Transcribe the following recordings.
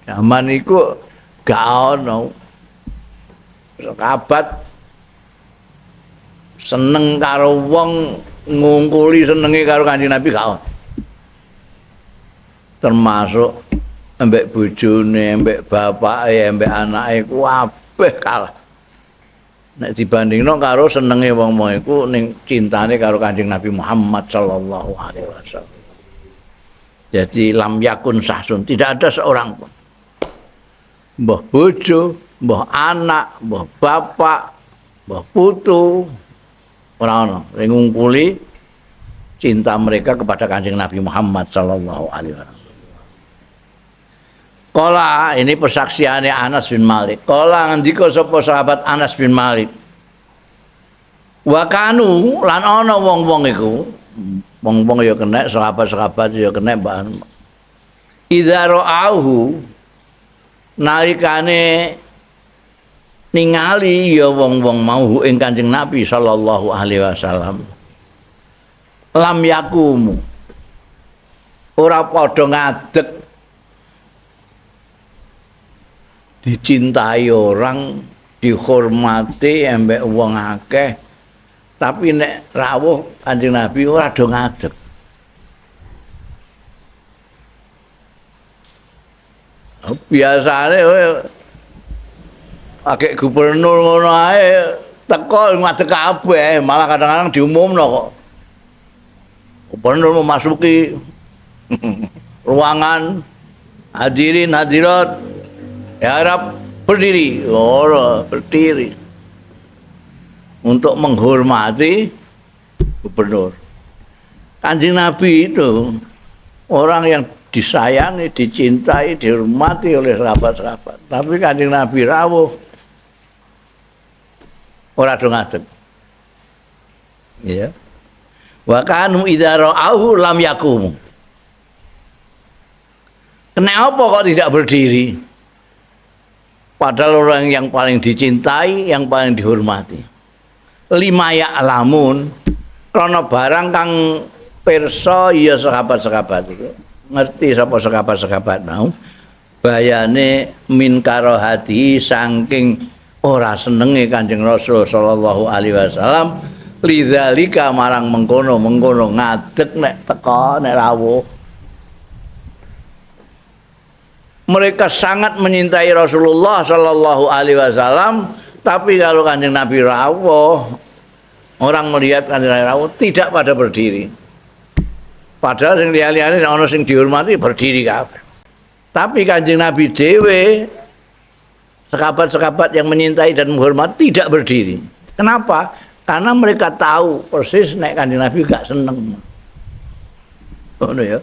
Zaman iku gak ono sahabat seneng karo wong ngungkuli senenge karo Kanjeng Nabi gak ono. Termasuk ambek bojone, ambek bapake, ambek anake kabeh kalah. Nek dibandingno karo senenge wong-wong iku ning cintane karo Kanjeng Nabi Muhammad sallallahu alaihi wasallam. Jadi lam yakun sahsun, tidak ada seorang pun. Mbah bojo, mbah anak, mbah bapak, mbah putu, ora ono sing ngungkuli cinta mereka kepada Kanjeng Nabi Muhammad sallallahu alaihi wasallam. Kala ini persaksiannya Anas bin Malik. Kala ngendika sapa sahabat Anas bin Malik. Wa kanu lan ana wong-wong iku, wong-wong ya kena, sahabat-sahabat ya kena mbah. Idza ra'auhu nalikane ningali ya wong-wong mau ing Kanjeng Nabi sallallahu alaihi wasallam. Lam yakumu. Ora padha ngadeg dicintai orang, dihormati ambek wong akeh, tapi nek rawuh Kanjeng Nabi ora do ngadeg. Biasane akeh gubernur ngono ae teko ngadeg kabeh, malah kadang-kadang diumumno kok. Gubernur memasuki ruangan hadirin hadirat ya harap berdiri, berdiri untuk menghormati gubernur. Kanjeng Nabi itu orang yang disayangi, dicintai, dihormati oleh sahabat-sahabat. Tapi Kanjeng Nabi rawuh ora do ngadeg. Ya. Wa kanu idza ra'auhu lam yakumu. Kenapa kok tidak berdiri? Padahal orang yang paling dicintai, yang paling dihormati. Lima ya'lamun, karena barang kang pirsa ya sahabat-sahabat itu. Ngerti sapa sahabat-sahabat mau. Bayane min karohati saking ora senenge Kanjeng Rasul sallallahu alaihi wasallam lidzalika marang mengkono ngadeg nek teka nek rawuh. Mereka sangat menyintai Rasulullah sallallahu alaihi wasallam, tapi kalau Kanjeng Nabi rawuh, orang melihat Kanjeng Nabi rawuh tidak pada berdiri. Padahal sing liyane ana sing dihormati berdiri kabeh. Tapi Kanjeng Nabi dhewe sahabat-sahabat yang menyintai dan menghormati tidak berdiri. Kenapa? Karena mereka tahu persis nek Kanjeng Nabi gak seneng. Ngono ya.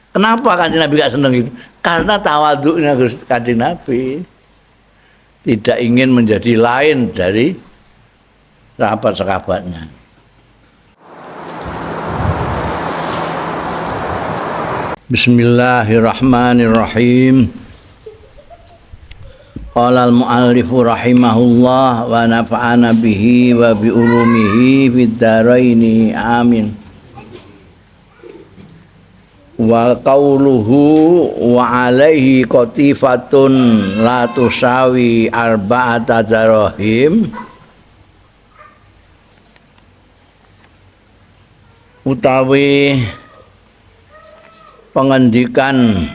Kenapa Kanjeng Nabi gak seneng itu? Karena tawaduknya Kanjeng Nabi tidak ingin menjadi lain dari sahabat-sahabatnya. Bismillahirrahmanirrahim. Qala al-mu'allifu rahimahullah wa nafa'ana bihi wa bi ulumihi fid dharaini amin. Wa qauluhu wa alaihi qatifatun la tusawi arba'ata darahim utawi pengendikan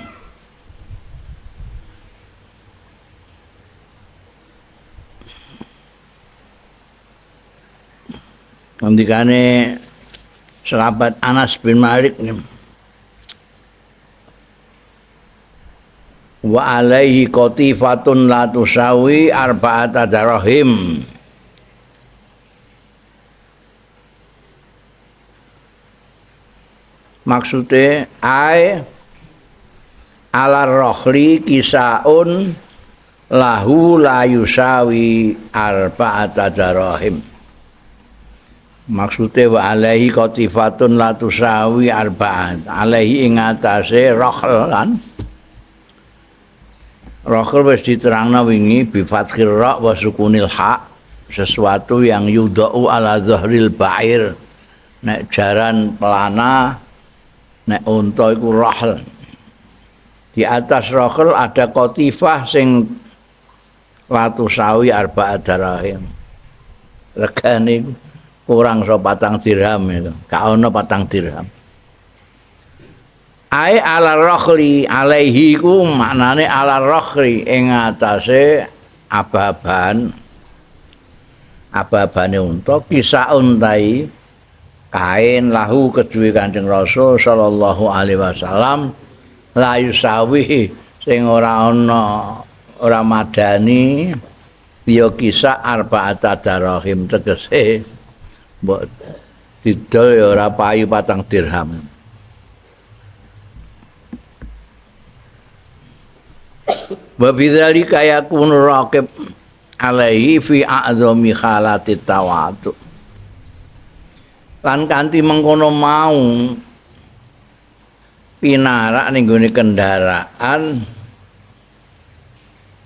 ngendikane sahabat Anas bin Malik nih. Wa alaihi qatifatun la tusawi arba'ata darahim. Maksudnya ai ala rohli kisaun lahu la yusawi arba'ata darahim. Maksudnya wa alaihi qatifatun la tusawi arba'at. Alaihi ing atase rohl lan rohl wis diterangna wingi bi fathir ra wa sukunil ha, sesuatu yang yudau ala zahril ba'ir. Nek jaran pelana, nek unta iku rahl. Di atas rokhel ada kotifah sing latu sawi arba'at darahim. Regane kurang so 4 dirham itu. Gak ono 4 dirham. Ai ala rokhli alaihi ku maknane ala rokhli ing atase ababan ababane unta kisah untai kain lahu kedue Kanjeng Rasul sallallahu alaihi wasallam la yusawi sing ora ana ora madani ya kisah arba'ata darahim tegese mbok didol ya ora payu 4 dirham. Wa bidzalika yakunu raqib alaihi fi a'zami khalati tawadu. Lan kanthi mengkono mau pinarak ning gone kendaraan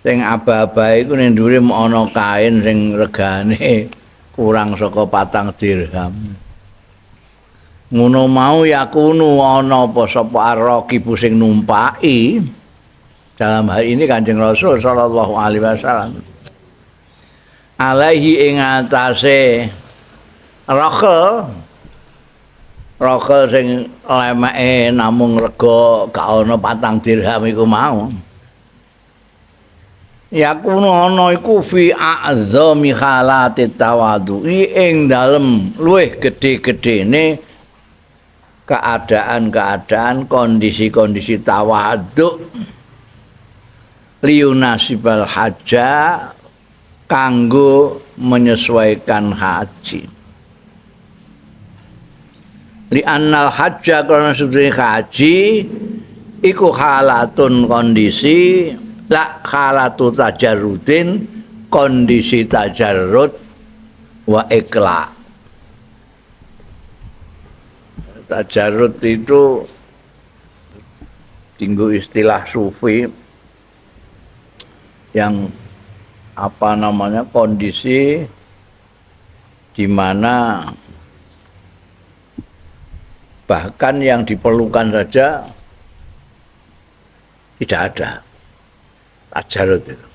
sing aba-aba iku ning ndure ana kain sing regane kurang saka 4 dirham. Ngono mau yakunu ana apa sapa araqib sing numpaki dalam hal ini Kanjeng Rasul sallallahu alaihi wasallam alaihi ing atase rokel sing lemeke namung rega gak ana 4 dirham iku mau yakunu ana iku fi a'zami halati tawadhu ing dalem luwih gedhe-gedhene keadaan-keadaan kondisi-kondisi tawadhu liunasibal haja kanggo menyesuaikan haji li annal hajja karena sedene haji iku halatun kondisi la halatu tajarrudin kondisi tajarrud wa ikla. Tajarrud itu tinggu istilah sufi yang apa namanya kondisi di mana bahkan yang diperlukan saja tidak ada tajarud itu.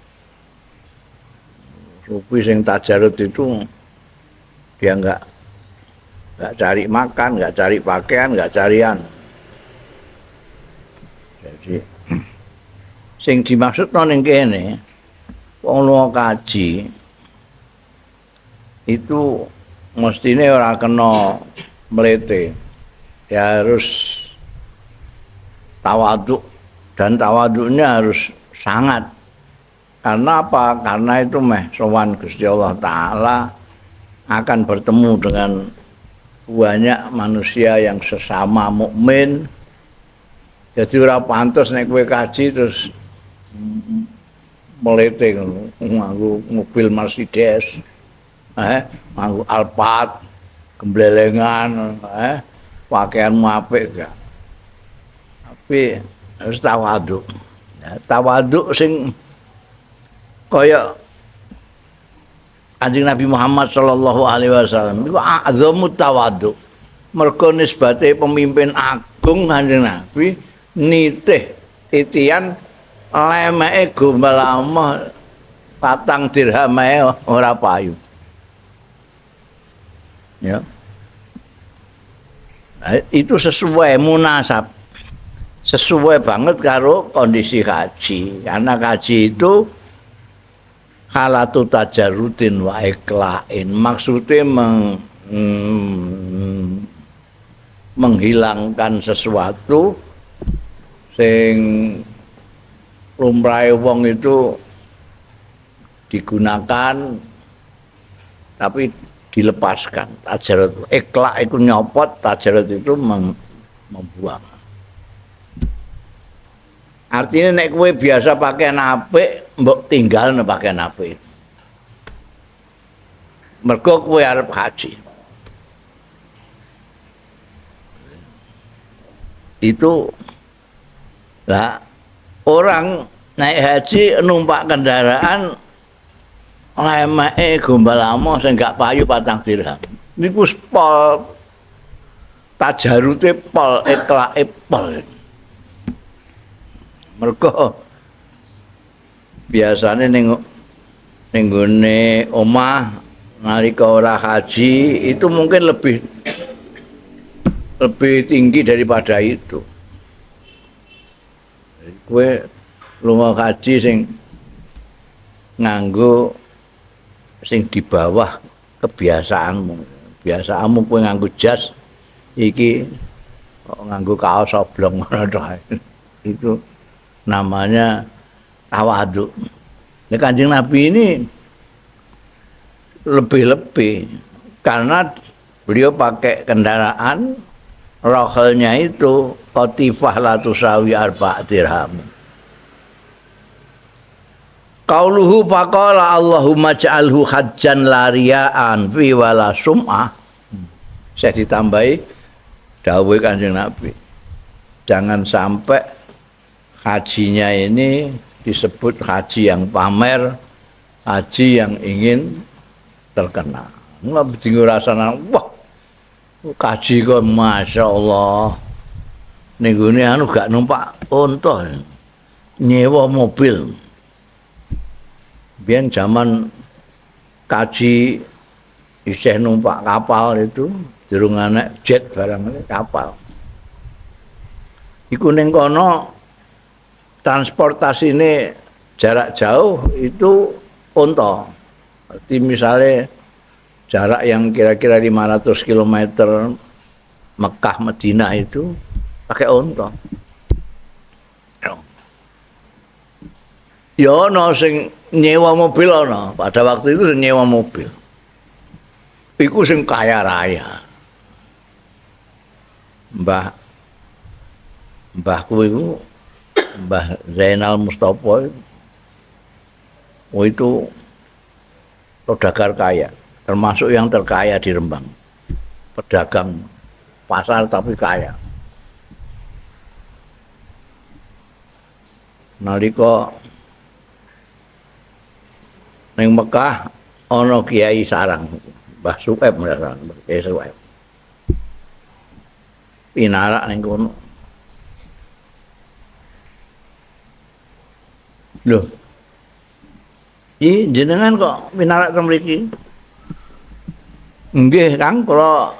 Sufi sing tajarud itu dia enggak cari makan, enggak cari pakaian, enggak carian. Jadi sing dimaksudno ning kene wong lunga kaji itu mestine ora kena mlete. Ya harus tawaduk dan tawaduknya harus sangat. Karena apa? Karena itu sowan Gusti Allah Ta'ala akan bertemu dengan banyak manusia yang sesama mukmin. Jadi ora pantes nek kowe kaji terus melete nganggo mobil Mercedes, nganggo Alphard, gemblelengan, pakaianmu apik gak. Tapi harus tawaduk. Ya, tawaduk sing kaya Kanjeng Nabi Muhammad sallallahu alaihi wasallam iku azamut tawaduk. Mergo nisbate pemimpin agung Kanjeng Nabi nitih titian lemeke gombal amah 4 dirham ora payu. Ya. Nah, itu sesuai munasab. Sesuai banget karo kondisi haji. Karena haji itu halatu tajarrudin wa iklain. Maksudnya menghilangkan sesuatu sing lumrahe wong itu digunakan tapi dilepaskan. Tajarud ikhla itu nyopot, tajarud itu membuang. Artinya nek kowe biasa pakaian apik, mbok tinggal nek pakaian apik. Mergo kowe arep haji. Itu lah orang naik haji numpak kendaraan lemeke gombal amo sing gak payu 4 dirham. Niku pol tajarute pol iklake pol. Mergo biasane ning gone omah nalika ora haji itu mungkin lebih tinggi daripada itu. Kowe lunga haji sing nganggo sing di bawah kebiasaanmu. Biasaanmu kowe nganggo jas, iki kok nganggo kaos oblong ngono tok. Itu namanya tawadhu. Nah, Kanjeng Nabi ini lebih-lebih karena beliau pakai kendaraan rohelnya itu qatifah la tusawi arba' dirham. Qauluhu faqala Allahumma ja'alhu hajjan la riya'an fi wala sum'ah. Saya ditambahi dawuh Kanjeng Nabi. Jangan sampai hajinya ini disebut haji yang pamer, haji yang ingin terkenal. Nggak bingung rasanya, wah, kaji kok masya Allah. Ning gone anu gak numpak unta, nyewa mobil. Biyen zaman kaji isih numpak kapal itu, durung ana jet barang kapal. Iku ning kono transportasi ini jarak jauh itu unta. Jadi misalnya jarak yang kira-kira 500 km Mekah Madinah itu pakai unta. Ya ono sing nyewa mobil ono. Pada waktu itu sing nyewa mobil. Iku sing kaya raya. Mbahku itu Mbah Zainal Mustafa itu pedagang kaya, termasuk yang terkaya di Rembang. Pedagang pasar tapi kaya. Nalika ning Mekah ana Kiai Sarang, Mbah Sueb Mbah Kiai Sueb. Pinarak ning kono. Loh. Jenengan kok pinarak teng mriki? Nggih, Kang, kula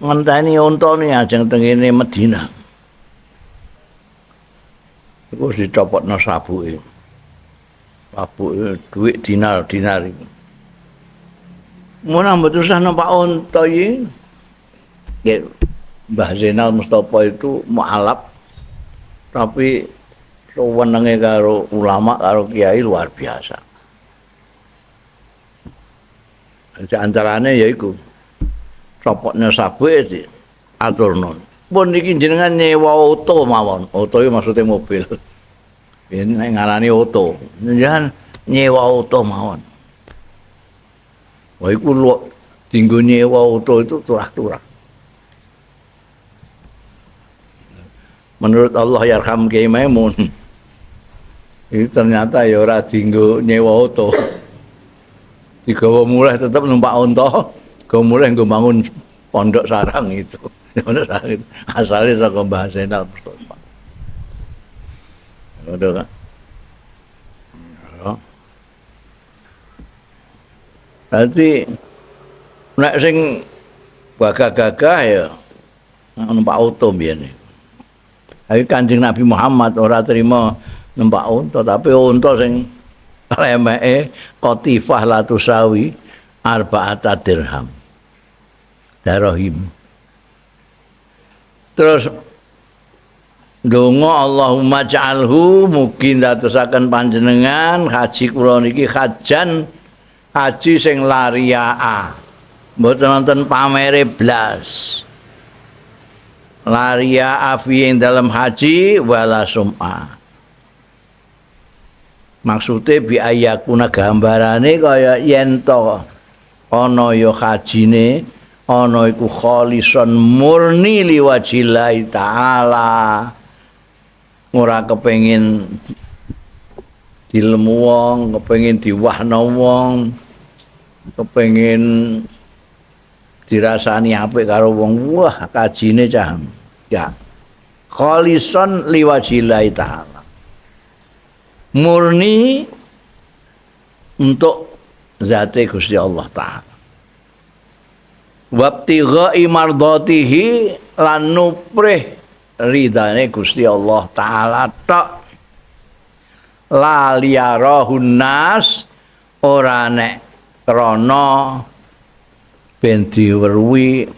ngenteni unta ni ajeng teng kene Madinah. Iku dicopotno sabuke. Sabuke dhuwit dinar iki. Mun mboten usah numpak unta iki. Nggih, Mbah Zainal Mustafa itu mualaf tapi wewenenge karo ulama karo kiai luar biasa. Di antarane yaiku copotnya sabuke iki aturno. Pun iki jenengan nyewa oto mawon. Oto iki maksudnya mobil. Yen ngarani oto. Jenengan nyewa oto mawon. Wah iku dinggo nyewa oto itu turah-turah. Menurut Allah yarham Kiai Maimun. Itu ternyata ya ora dinggo nyewa oto. Digawa mulai tetap numpak unta, gawa mulai nggo bangun pondok sarang itu. Pondok sarang itu asalnya saka Mbah Zainal Mustafa. Ngono kan. Dadi nek sing gagah-gagah ya numpak auto mbiyen. Tapi Kanjeng Nabi Muhammad ora terima numpak unta, tapi unta sing lemeke qatifah la tusawi arba'ata dirham. Darahim. Terus donga Allahumma ja'alhu mugi ndadosaken panjenengan haji kula niki hajan haji sing lariaa. Mboten wonten pamere blas. Laria afi yang dalam haji wala sum'ah. Maksudnya bi ayakuna gambarane kaya yen to ana ya hajine ana iku kholison murni liwajillahi taala. Ora kepengin dilemu wong, kepengin diwahna wong, kepengin dirasani apik karo wong, wah kajine cah. Ya. Kholison liwajillahi ta'ala. murni untuk zate Gusti Allah taala. Wabtigha'i mardhatihi lan nuprih ridane Gusti Allah taala tok. La liyarahun nas ora nek krana ben diweruhi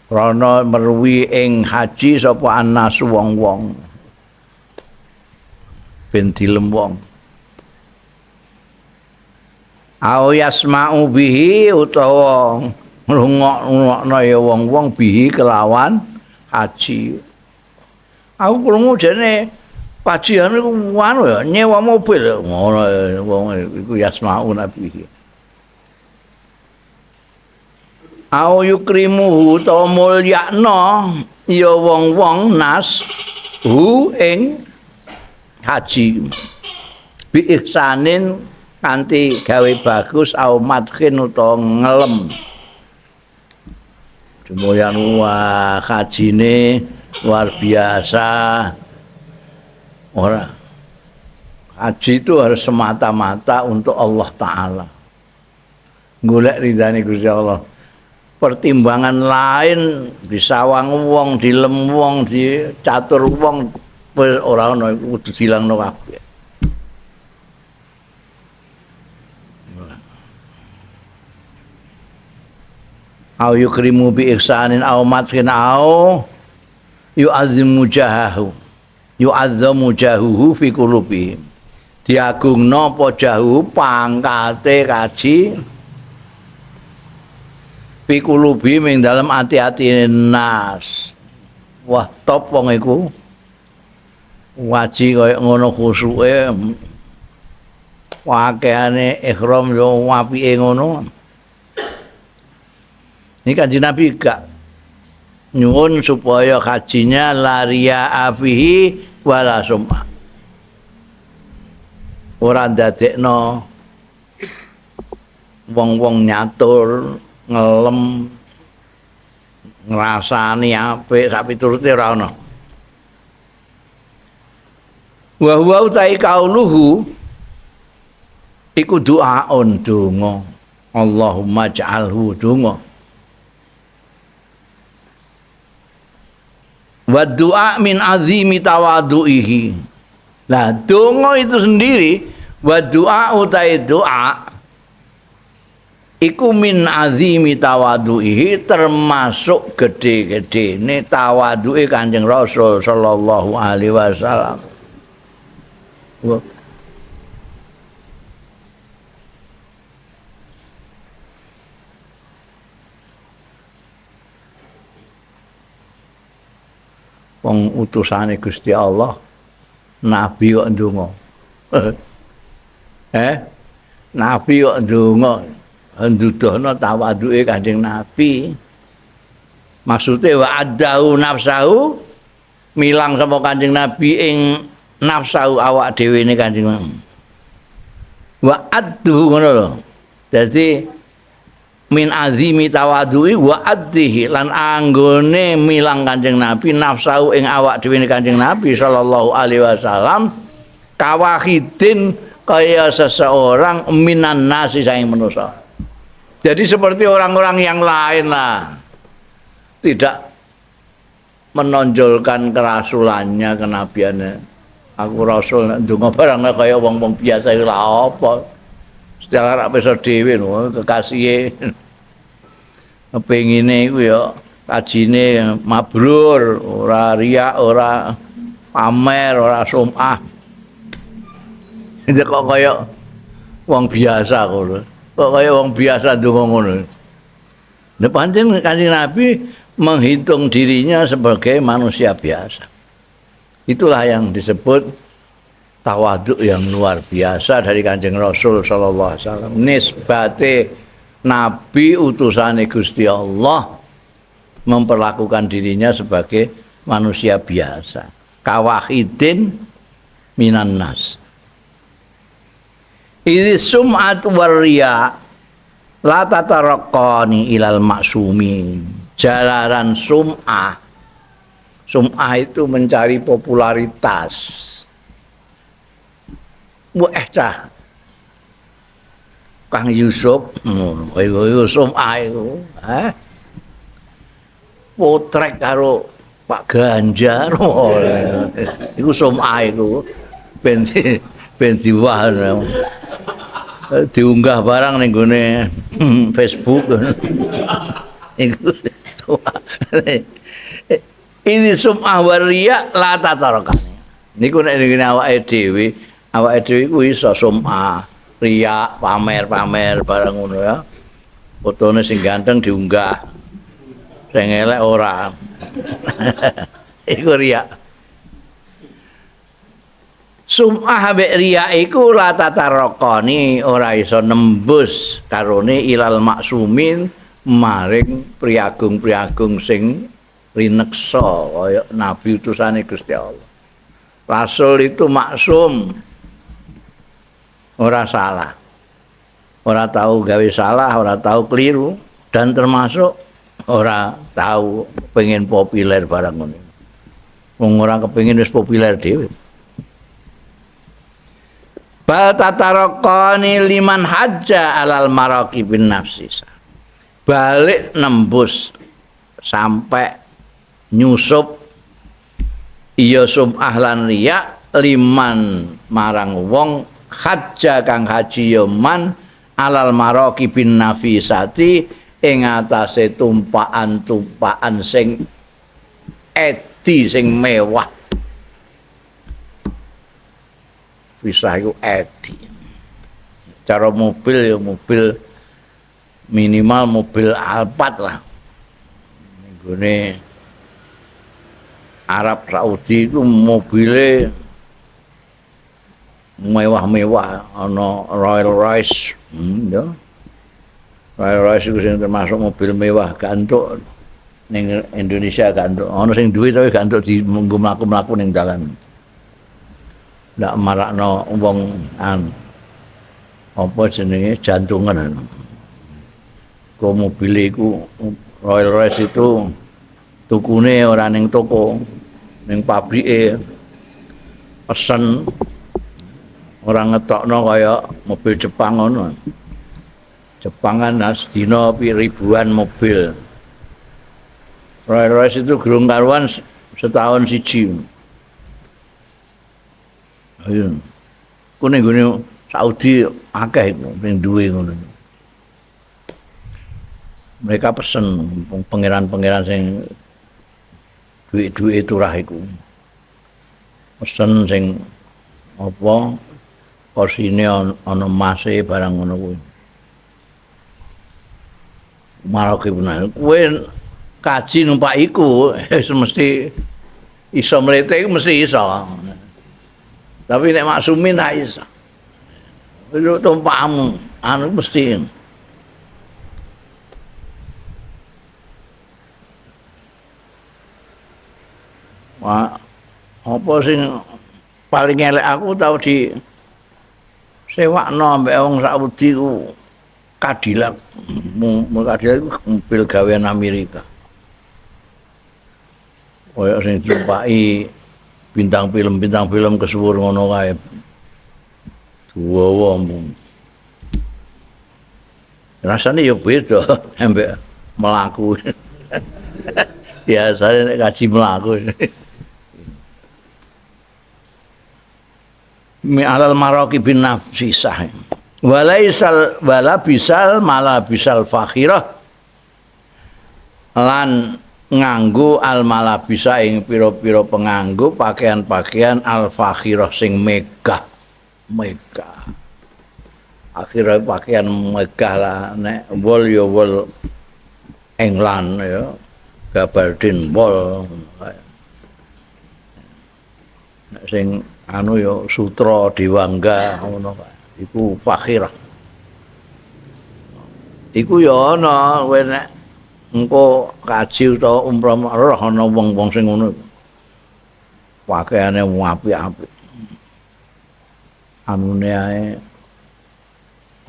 krana merwi ing haji sapa anas wong-wong ben dilem wong au yasma'u bihi utawa ngrungokno ya wong-wong bihi kelawan haji. Aku krungu jane pajian iku anu ya nyewa mobil ngono wong iku yasma'u nabi. Au yukrimuhu ta mulyakna ya wong-wong nas hu ing haji bi ihsanin kanthi gawe bagus au madkhin utawa ngelem. Kemudian wah hajine luar biasa. Orang haji itu harus semata-mata untuk Allah Ta'ala. Golek ridhani Gusti Allah. Pertimbangan lain disawang wong, dilem wong, dicatur wong, ora ono kudu dilangno kabeh. Au yukrimu bi ihsanin au matkin au yu'azzimu jahahu. Yu'azzamu jahuhu fi qulubi. Diagungna apa jahu pangkate kaji fi qulubi ing dalem ati-atine nas. Wah top wong iku. Waji kaya ngono khusuke. Wakeane ihram yo apike ngono. Ini Kanjeng Nabi gak nyuwun supaya hajinya laria afihi wala sum'ah. Ora ndadekno wong-wong nyatur, ngelem, ngrasani apik sak piturute ora ana. Wa huwa utai kauluhu iku doaon donga. Allahumma ja'alhu donga. Wa du'a min azimi tawadu'ihi. Nah, donga itu sendiri wa du'a utai doa iku min azimi tawadu'ihi termasuk gede-gedene tawadu'i Kanjeng Rasul sallallahu alaihi wasallam. Wong utusane Gusti Allah nabi kok ndonga. Nabi kok ndonga nduduhna tawaduke Kanjeng Nabi. Maksude wa addahu nafsahu milang sama Kanjeng Nabi ing nafsahu awak dhewe ne Kanjeng Nabi. Wa addu ngono lho. Dadi min azimi tawadui wa addihi lan anggone milang Kanjeng Nabi nafsu ing awak dhewe Kanjeng Nabi sallallahu alaihi wasallam kawahidin kaya seseorang minan nasi saing manusa. Jadi seperti orang-orang yang lain lah. Tidak menonjolkan kerasulannya, kenabiannya. Aku rasul nek ndonga barang kaya wong-wong biasa iku lha apa. Secara rak bisa dhewe kekasihe. Kepengine iku ya kajine mabrur, ora riya, ora pamer, ora sum'ah. Itu kok kaya wong biasa ngono. Kok kaya wong biasa ndonga ngono. Nek pancen Kanjeng Nabi menghitung dirinya sebagai manusia biasa. Itulah yang disebut tawaduk yang luar biasa dari Kanjeng Rasul sallallahu alaihi wasallam. Nisbate nabi utusane Gusti Allah memperlakukan dirinya sebagai manusia biasa. Kawahidin minan nas. Idzi sum'at wariya la tataraqani ilal maksumin. Jalaran sum'ah. Sum'ah itu mencari popularitas. Wah cah Kang Yusuf, iku sum'ah iku. Potrek karo Pak Ganjar. Iku sum'ah iku. Ben diwah. Diunggah barang ning gone Facebook. Iku. Ini sum'ah waria la tatarokane. Niku nek ngene awake dhewe iku iso sum'ah, riya, pamer-pamer barang ngono ya. Fotone sing ganteng diunggah. Sing elek ora. Iku riya. Sum'ah ambek riya iku la tatarokani ora iso nembus karone ilal maksumin maring priagung-priagung sing rineksa kaya nabi utusane Gusti Allah. Rasul itu maksum. Ora salah. Ora tahu gawe salah, ora tahu keliru dan termasuk ora tahu pengen populer barang ngono. Wong ora kepengin wis populer dhewe. Bal tatarokani liman hajja alal maraqibin nafsisa. Balik nembus sampai nyusup iya sum'ah lan riya liman marang wong hajja kang haji ya man alal maraqibin nafisati ing atase tumpakan-tumpakan sing edi sing mewah. Bisa iku edi. Cara mobil ya mobil minimal mobil Alphard lah. Nggone Arab Saudi itu mobilnya mewah-mewah, ana Royal Royce, ya. Royal Royce itu termasuk mobil mewah, gak entuk ning Indonesia gak entuk. Ana sing duwe tapi gak entuk di mlaku-mlaku ning dalan. Ndak marakno wong apa jenenge jantungan. Kok mobil iku Royal Royce itu tukune ora ning toko, ning pabrike pesen orang ngetokno kaya mobil Jepang ngono. Jepang kan sedina ribuan mobil. Royal Royce itu gerung karuan setahun siji. Ayo. Kune gune Saudi akeh sing duwe ngono. Mereka pesen pangeran-pangeran sing duit-duit turah iku. Pesen sing apa korsine ana emase barang ngono kuwi. Maroke bener. Kowe kaji numpak iku mesti iso mlete iku mesti iso. Tapi nek maksumin ra iso. Lu tumpakmu anu mesti. Wah, apa sing paling elek aku tau di sewakno ambek wong Saudi ku Cadillac. Cadillac mobil gawean Amerika. Kaya sing tumpaki bintang film kesuwur ngono kae. Duwa ampun. Rasane ya beda ambek mlaku. Biasane nek kaji mlaku. Mi alal maraqibin nafsi sah. Wala bisal malah bisal fakhirah lan nganggo al malabisa ing pira-pira penganggo pakaian-pakaian al fakhirah sing megah. Akhirnya pakaian megah lah nek wol ya wol England ya gabardine wol nek sing anu ya sutra dewangga ngono kae iku fakhirah iku ya ana kowe nek engko kaji utawa umrah roh ana wong-wong sing ngono pakaiane apik-apik anune ae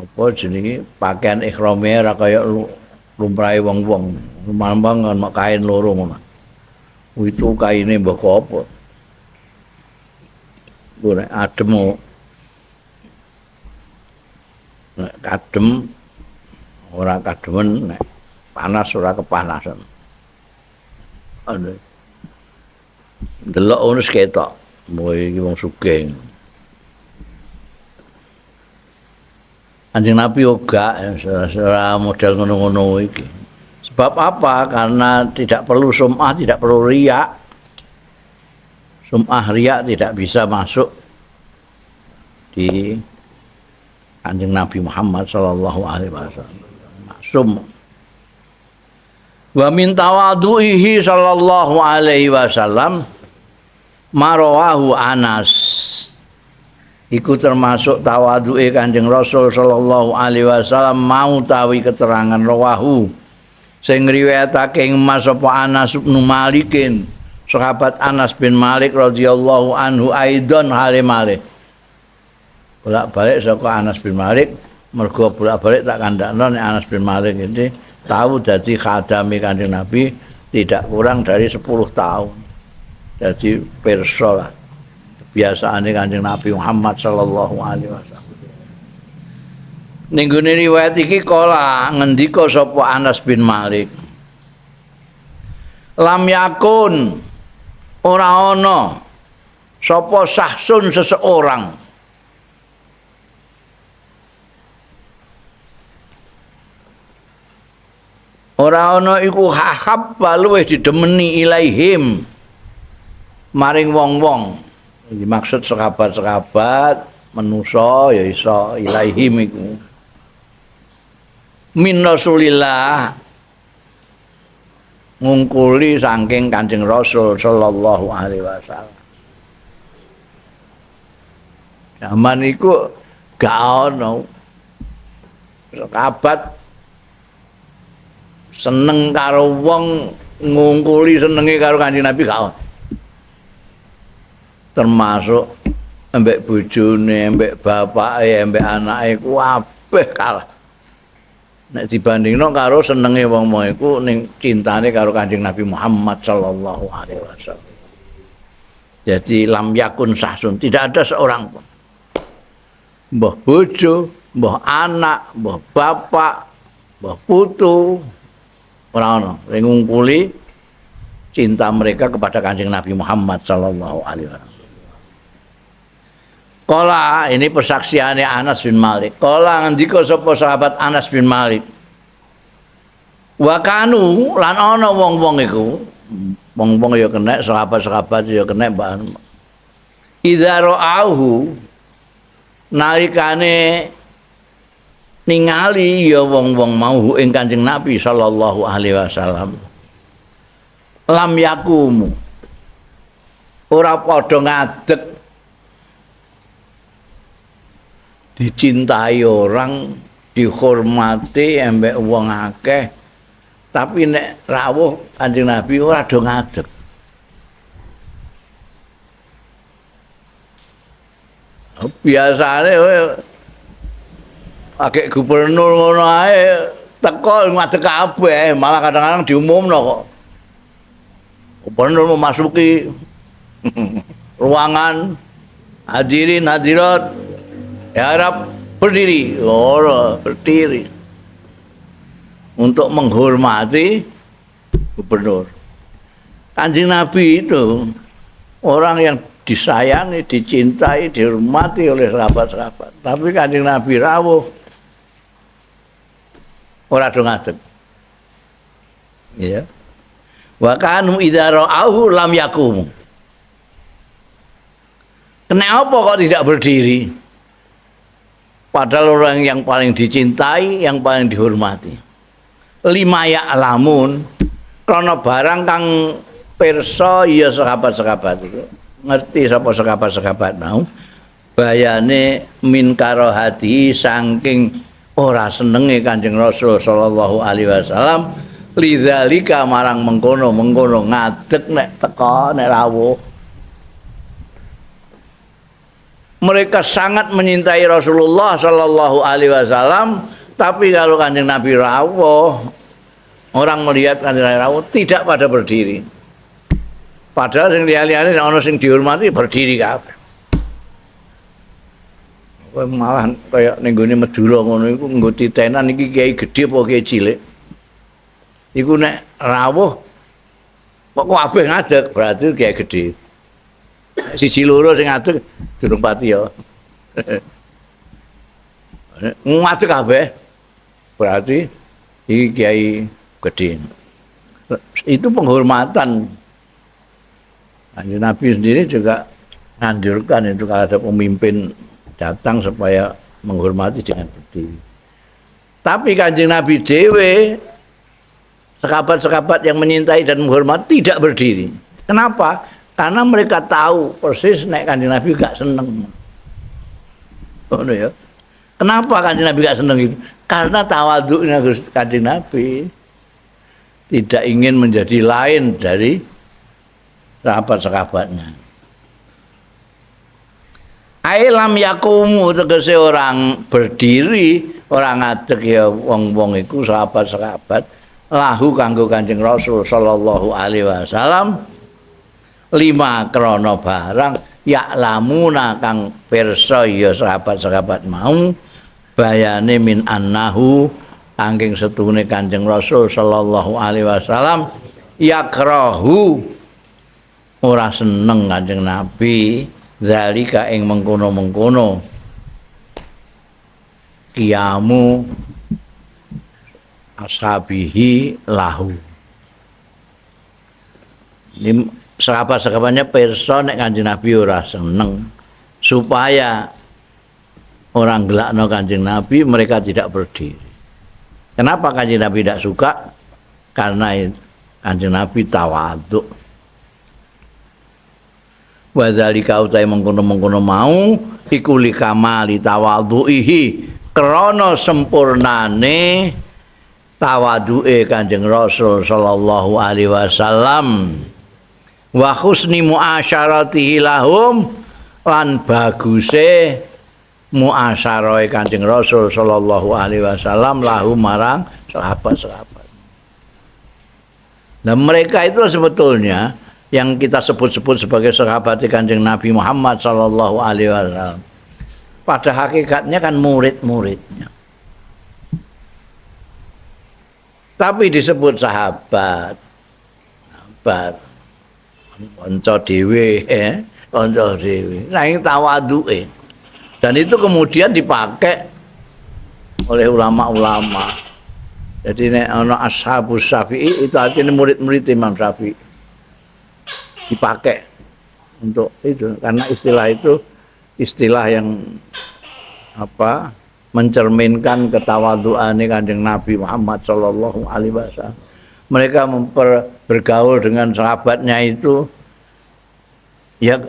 apa jenenge pakaian ihrame ora kaya lumrahe wong-wong mambang kan kain loro ngono itu kaine mbok apa ora adem nek kadem ora kademen, nek panas ora kepanasan. Anu delok ngono ketok, mbok iki wong sugih. Kanjeng Nabi yoga ora model ngono-ngono iki. Sebab apa? Karena tidak perlu sum'ah, tidak perlu riak. Sum'ah riak tidak bisa masuk di Kanjeng Nabi Muhammad sallallahu alaihi wasallam. Maksum. Wa min tawadhu'ihi sallallahu alaihi wasallam marawahu Anas. Iku termasuk tawadhu'e Kanjeng Rasul sallallahu alaihi wasallam mau tawi keterangan rawahu sing riwayatake Mas apa Anas bin Malikin, sahabat Anas bin Malik radhiyallahu anhu aidon halimale. Bolak-balik saka Anas bin Malik, mergo bolak-balik tak kandakno nek Anas bin Malik ini tahu dadi khadami Kanjeng Nabi tidak kurang dari 10 tahun. Jadi pirsa lah kebiasaane Kanjeng Nabi Muhammad sallallahu alaihi wasallam. Ning gone riwayat iki kala ngendika sapa Anas bin Malik. Lam yakun ora ana sapa sahsun seseorang ora ana iku habba luwih didemeni ilaihim maring wong-wong. Dimaksud sahabat-sahabat manusa ya iso ilaihim iku. Min Rasulillah ngungkuli saking Kanjeng Rasul sallallahu alaihi wasallam. Zaman iku gak ono sahabat seneng karo wong ngungkuli senenge karo Kanjeng Nabi gak ono. Termasuk ambek bojone, ambek bapake, ambek anake kabeh kalah. Nek dibandingno karo senenge wong-wong iku ning cintane karo Kanjeng Nabi Muhammad sallallahu alaihi wasallam. Jadi lam yakun sahsun, tidak ada seorang pun. Mbah bojo, mbah anak, mbah bapak, mbah putu, ora ono sing ngungkuli cinta mereka kepada Kanjeng Nabi Muhammad sallallahu alaihi wasallam. Kala ini persaksiannya Anas bin Malik. Kala ngendika sapa sahabat Anas bin Malik. Wa kanu lan ana wong-wong iku, wong-wong ya kena, sahabat-sahabat ya kena mbah. Idza ra'auhu nalikane ningali ya wong-wong mau ing Kanjeng Nabi sallallahu alaihi wasallam. Lam yakumu ora padha ngadeg dicintai orang, dihormati ambek wong akeh, tapi nek rawuh Kanjeng Nabi ora do ngadeg. Biasane akeh gubernur ngono ae teko ngadeg kabeh, malah kadang-kadang diumumno kok. Gubernur memasuki ruangan hadirin hadirat ya harap berdiri, berdiri untuk menghormati gubernur. Kanjeng Nabi itu orang yang disayangi, dicintai, dihormati oleh sahabat-sahabat. Tapi Kanjeng Nabi rawuh ora do ngadeg. Ya. Wa kanu idza ra'auhu lam yakumu. Kenapa kok tidak berdiri? Padahal orang yang paling dicintai, yang paling dihormati. Lima ya'lamun, karena barang kang pirsa ya sahabat-sahabat itu. Ngerti sapa sahabat-sahabat mau. Bayane min karohati saking ora senenge Kanjeng Rasul sallallahu alaihi wasallam lidzalika marang mengkono ngadeg nek teka nek rawuh. Mereka sangat menyintai Rasulullah sallallahu alaihi wasallam, tapi kalau Kanjeng Nabi rawuh, orang melihat Kanjeng Nabi rawuh tidak pada berdiri. Padahal sing liyane ana sing dihormati berdiri kabeh. Kowe malah kaya ning gone Madura ngono iku nggo titenan iki kiai gedhe apa kiai cilik. Iku nek rawuh kok kabeh ngadeg berarti kiai gedhe. Siji loro sing ngadeg durung pati ya. Ngadeg kabeh berarti iki kiai gedhe. Itu penghormatan. Kanjeng Nabi sendiri juga menganjurkan itu kalau ada pemimpin datang supaya menghormati dengan berdiri. Tapi Kanjeng Nabi dewe sekabat-sekabat yang menyintai dan menghormati tidak berdiri. Kenapa? Karena mereka tahu persis nek Kanjeng Nabi gak seneng. Oh ya. Kenapa Kanjeng Nabi gak seneng itu? Karena tawaduknya Kanjeng Nabi tidak ingin menjadi lain dari sahabat-sahabatnya. Ailam yakumu tegese orang berdiri, orang ngadeg ya wong-wong iku sahabat-sahabat lahu kanggo Kanjeng Rasul sallallahu alaihi wasallam lima krana barang yaklamuna kang pirsa ya sahabat-sahabat mau bayane min annahu angking setune Kanjeng Rasul sallallahu alaihi wasallam yakrahu ora seneng Kanjeng Nabi zalika ing mengkono-mengkono kiamu ashabihi lahu. Ini sahabat-sahabatnya pirsa nek Kanjeng Nabi ora seneng supaya orang gelakno Kanjeng Nabi mereka tidak berdiri. Kenapa Kanjeng Nabi tidak suka? Karena Kanjeng Nabi tawadhu. Wa dzalika utai mengkono-mengkono mau iku likamali tawadhuihi krana sempurnane tawadhu'e Kanjeng Rasul sallallahu alaihi wasallam wa husni muasyaratihi lahum lan baguse muasyarahe Kanjeng Rasul sallallahu alaihi wasallam lahum marang sahabat-sahabat. Nah mereka itu sebetulnya yang kita sebut-sebut sebagai sahabat Kanjeng Nabi Muhammad sallallahu alaihi wasallam. Pada hakikatnya kan murid-muridnya. Tapi disebut sahabat. Sahabat. Kanca dhewe, kanca dhewe. Nah, ini tawadhuke. Dan itu kemudian dipakai oleh ulama-ulama. Jadi nek ana ashabus Syafi'i itu artinya murid-murid Imam Syafi'i. Dipakai untuk itu karena istilah itu istilah yang apa mencerminkan ketawadhuan Kanjeng Nabi Muhammad sallallahu alaihi wasallam. Mereka bergaul dengan sahabatnya itu ya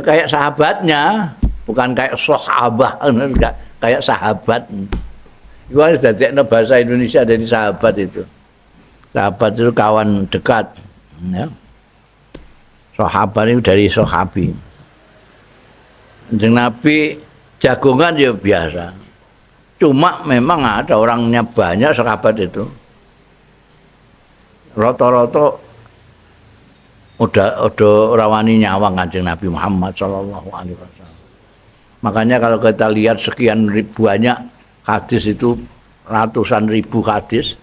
kayak sahabatnya, bukan kayak sahabah, enggak kayak sahabat. Itu harus dadekno bahasa Indonesia jadi sahabat itu. Sahabat itu kawan dekat, ya. Sahabat itu dari sahabi. Kanjeng Nabi jagongan ya biasa. Cuma memang ada orangnya banyak sahabat itu. Rata-rata udah rawani nyawang Kanjeng Nabi Muhammad sallallahu alaihi wasallam. Makanya kalau kita lihat sekian ribu banyak hadis itu ratusan ribu hadis,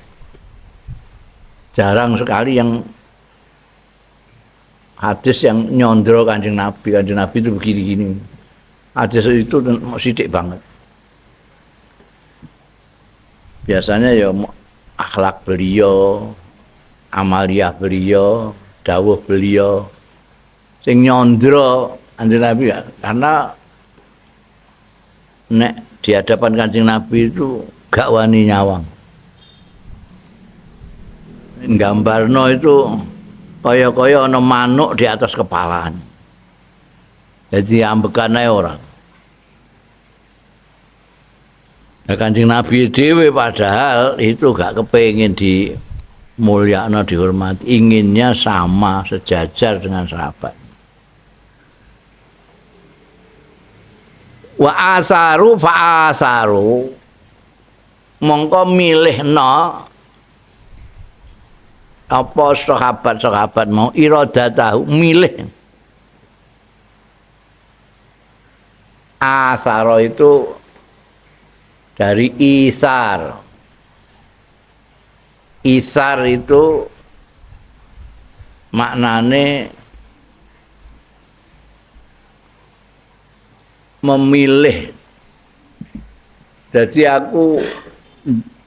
jarang sekali yang hadis yang nyondro Kanjeng Nabi itu begini-gini. Hadis itu sidik banget. Biasanya ya akhlak beliau, amaliyah beliau, dawuh beliau, sing nyondro Kanjeng Nabi ya. Karena nek di hadapan Kanjeng Nabi itu gak wani nyawang. Gambarno itu kaya-kaya ana manuk di atas kepalaan. Jadi ambekan ae orang. Nah, Kanjeng Nabi dhewe padahal itu gak kepengin dimulyakno dihormati, inginnya sama sejajar dengan sahabat. Wa asaru fa asaru mongko milihno apa sahabat-sahabat mau iradatahu milih Asaro itu dari isar. Isar itu maknane memilih. Jadi aku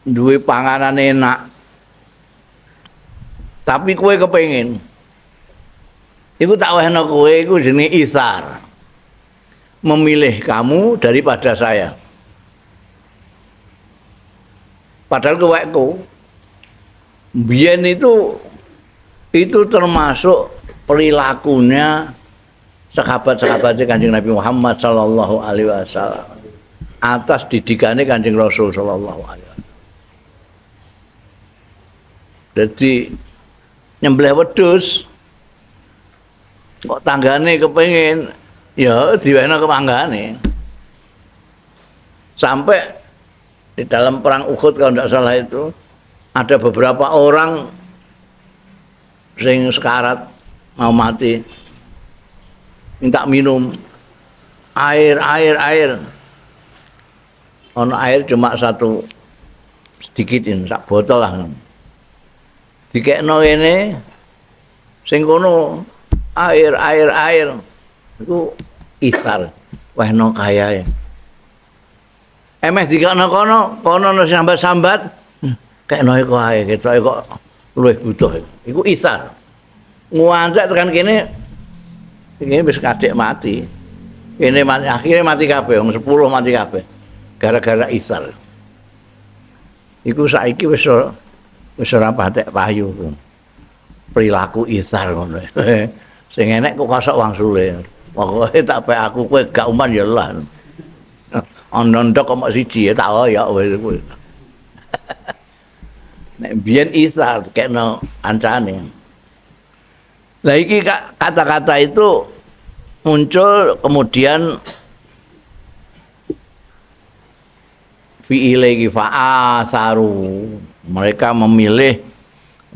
duwe panganan enak. Tapi kowe kepengin. Iku tak wehno kowe iku jenenge isar. Memilih kamu daripada saya. Padahal koweku biyen itu termasuk perilakunya sahabat-sahabatnya Kanjeng Nabi Muhammad sallallahu alaihi wasallam atas didikannya Kanjeng Rasul sallallahu alaihi wasallam. Jadi nyembelih wedhus kok tanggane kepengin ya diwehno kemanggane. Sampai di dalam perang Uhud kalau tidak salah itu ada beberapa orang sing sekarat mau mati minta minum air. Ono air cuma satu sedikit ini, sak botol lah. Dikekno ini sing kono air. Iku isar. Wehno kaya ya. Emeh dikekno kono sambat-sambat. Kekno iku ae, ketok kok luwih butuh. Iku isar. Nguantek tekan kene ini wis kadek mati. Ini mati, akhirnya mati kabeh, 10 mati kabeh. Gara-gara isar. Iku saiki wis ora patek payu. Perilaku isar ngono. Sing enek kok kosok wangsule. Pokoke tak pe aku kowe gak uman ya lah. Ana ndok kok siji ya tak ya wis kowe. Nek biyen isar kena ancane. Lah iki kata-kata itu muncul kemudian fi'ile iki fa'asaru. Mereka memilih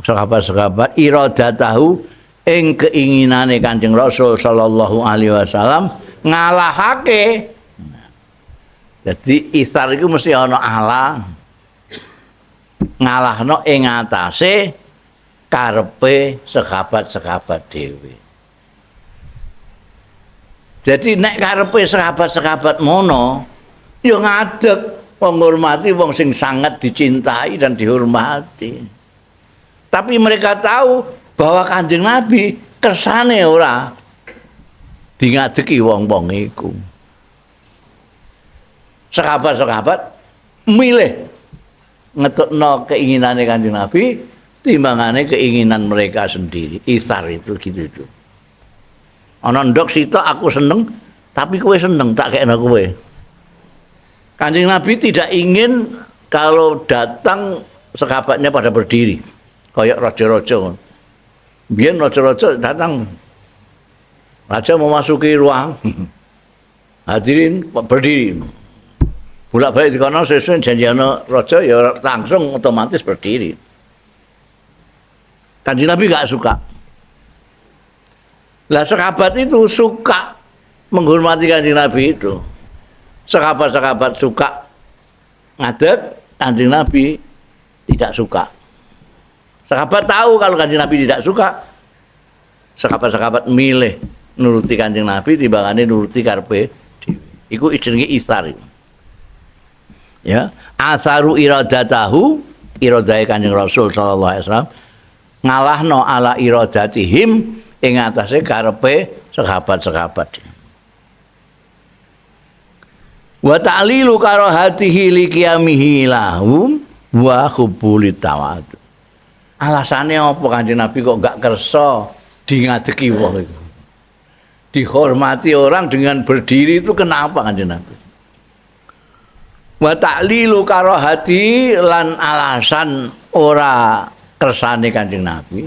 sahabat-sahabat iradatahu ing keinginane Kanjeng Rasul sallallahu alaihi wasallam ngalahake. Jadi isar iku mesti ana ala ngalahno ing atase karepe sahabat-sahabat dhewe. Jadi nek karepe sahabat-sahabat mono ya ngadeg menghormati wong sing sangat dicintai dan dihormati. Tapi mereka tahu bahwa Kanjeng Nabi kersane ora dingadeki wong-wong iku. Sahabat-sahabat milih ngetokno keinginane Kanjeng Nabi timbangane keinginan mereka sendiri. Isar itu gitu itu. Ana ndok sitok aku seneng tapi kowe seneng tak kekno kowe. Kanjeng Nabi tidak ingin kalau datang sahabatnya pada berdiri kayak raja-raja. Biyen raja-raja datang raja memasuki ruang hadirin berdiri. Bolak-balik dikono sesuai janjiane raja ya langsung otomatis berdiri. Kanjeng Nabi gak suka. Lah sahabat itu suka menghormati Kanjeng Nabi itu. Sahabat-sahabat suka ngadeg, Kanjeng Nabi tidak suka. Sahabat tahu kalau Kanjeng Nabi tidak suka, sahabat-sahabat milih nuruti Kanjeng Nabi timbangane nuruti karepe dhewe. Iku jenenge isar. Ya, asaru iradatahu, iradahe Kanjeng Rasul sallallahu alaihi wasallam ngalahno ala iradatihim ing atase karepe sahabat-sahabat. Wa ta'lilu karahatihi liqiyamihi lahum wa hubbulit tawadu. Alasane apa Kanjeng Nabi kok gak kersa dingadeki wong iku? Dihormati orang dengan berdiri itu kenapa Kanjeng Nabi? Wa ta'lilu karahati lan alasan ora kersane Kanjeng Nabi.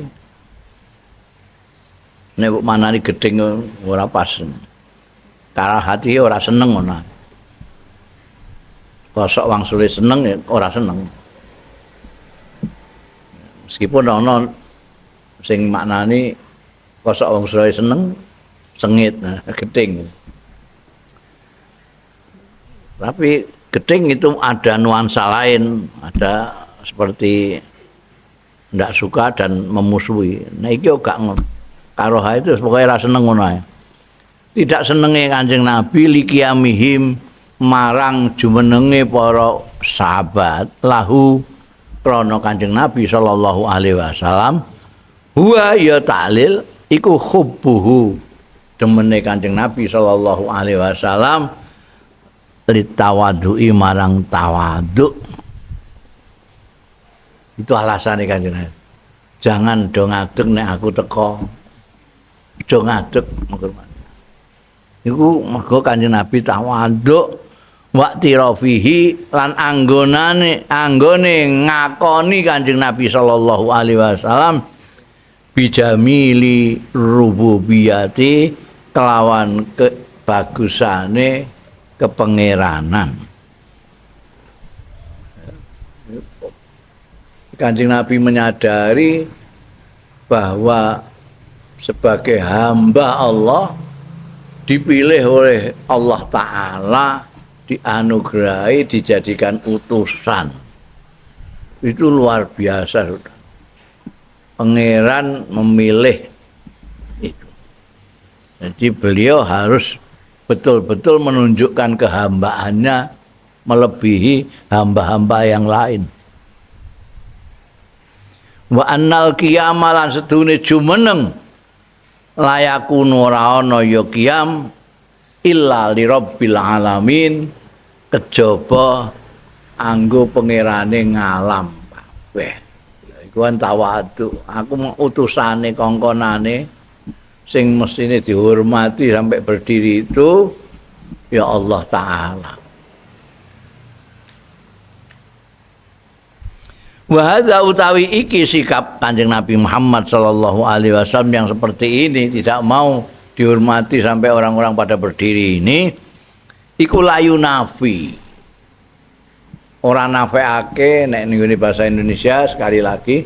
Nek manani gedeng ora pas. Karahati ora seneng ngono. Kosok wangsule seneng ya ora seneng. Meskipun ana sing maknani kosok wangsule seneng sengit gedeng. Tapi gedeng itu ada nuansa lain, ada seperti ndak suka dan memusuhi. Nah iki gak ngono. Karoha itu pokoknya ra seneng ngono ae. Tidak senenge Kanjeng Nabi likiamihim marang jumenenge para sahabat lahu krana Kanjeng Nabi sallallahu alaihi wasallam huwa ya ta'lil iku hubbuhu demene Kanjeng Nabi sallallahu alaihi wasallam litawadui marang tawaduk. Itu alasannya Kanjeng Nabi. Jangan do ngadeg nek aku teko. Do ngadeg menghormati. Iku mergo Kanjeng Nabi tawaduk waqti rafihi lan anggone ngakoni Kanjeng Nabi sallallahu alaihi wasallam bijamili rububiyati kelawan kebagusane kepengeranan. Kanjeng Nabi menyadari bahwa sebagai hamba Allah dipilih oleh Allah Ta'ala, dianugerahi, dijadikan utusan. Itu luar biasa, sudah. Pangeran memilih itu. Jadi beliau harus betul-betul menunjukkan kehambaannya melebihi hamba-hamba yang lain. Wa annal qiyama lan sedune jumeneng layakunu ora ana ya qiyam illa li rabbil alamin kejaba anggo pangerane ngalam kabeh. Iku kan tawadhu. Aku utusane kongkonane sing mestine dihormati sampai berdiri itu ya Allah Ta'ala. Wa hadza utawi iki sikap Kanjeng Nabi Muhammad sallallahu alaihi wasallam yang seperti ini, tidak mau dihormati sampai orang-orang pada berdiri ini, iku layu nafi. Ora nafeake nek ning bahasa Indonesia sekali lagi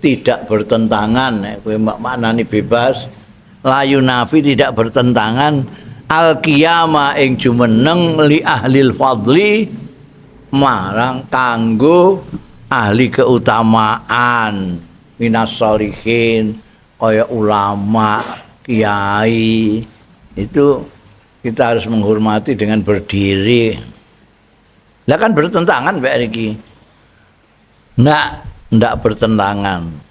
tidak bertentangan, nek kowe maknani bebas. Layu nafi tidak bertentangan al qiyama ing jumeneng li ahlil fadli marang kanggo ahli keutamaan minas sholihin kaya ulama, kiai. Itu kita harus menghormati dengan berdiri. Lah kan bertentangan mbak Riki. Ndak bertentangan.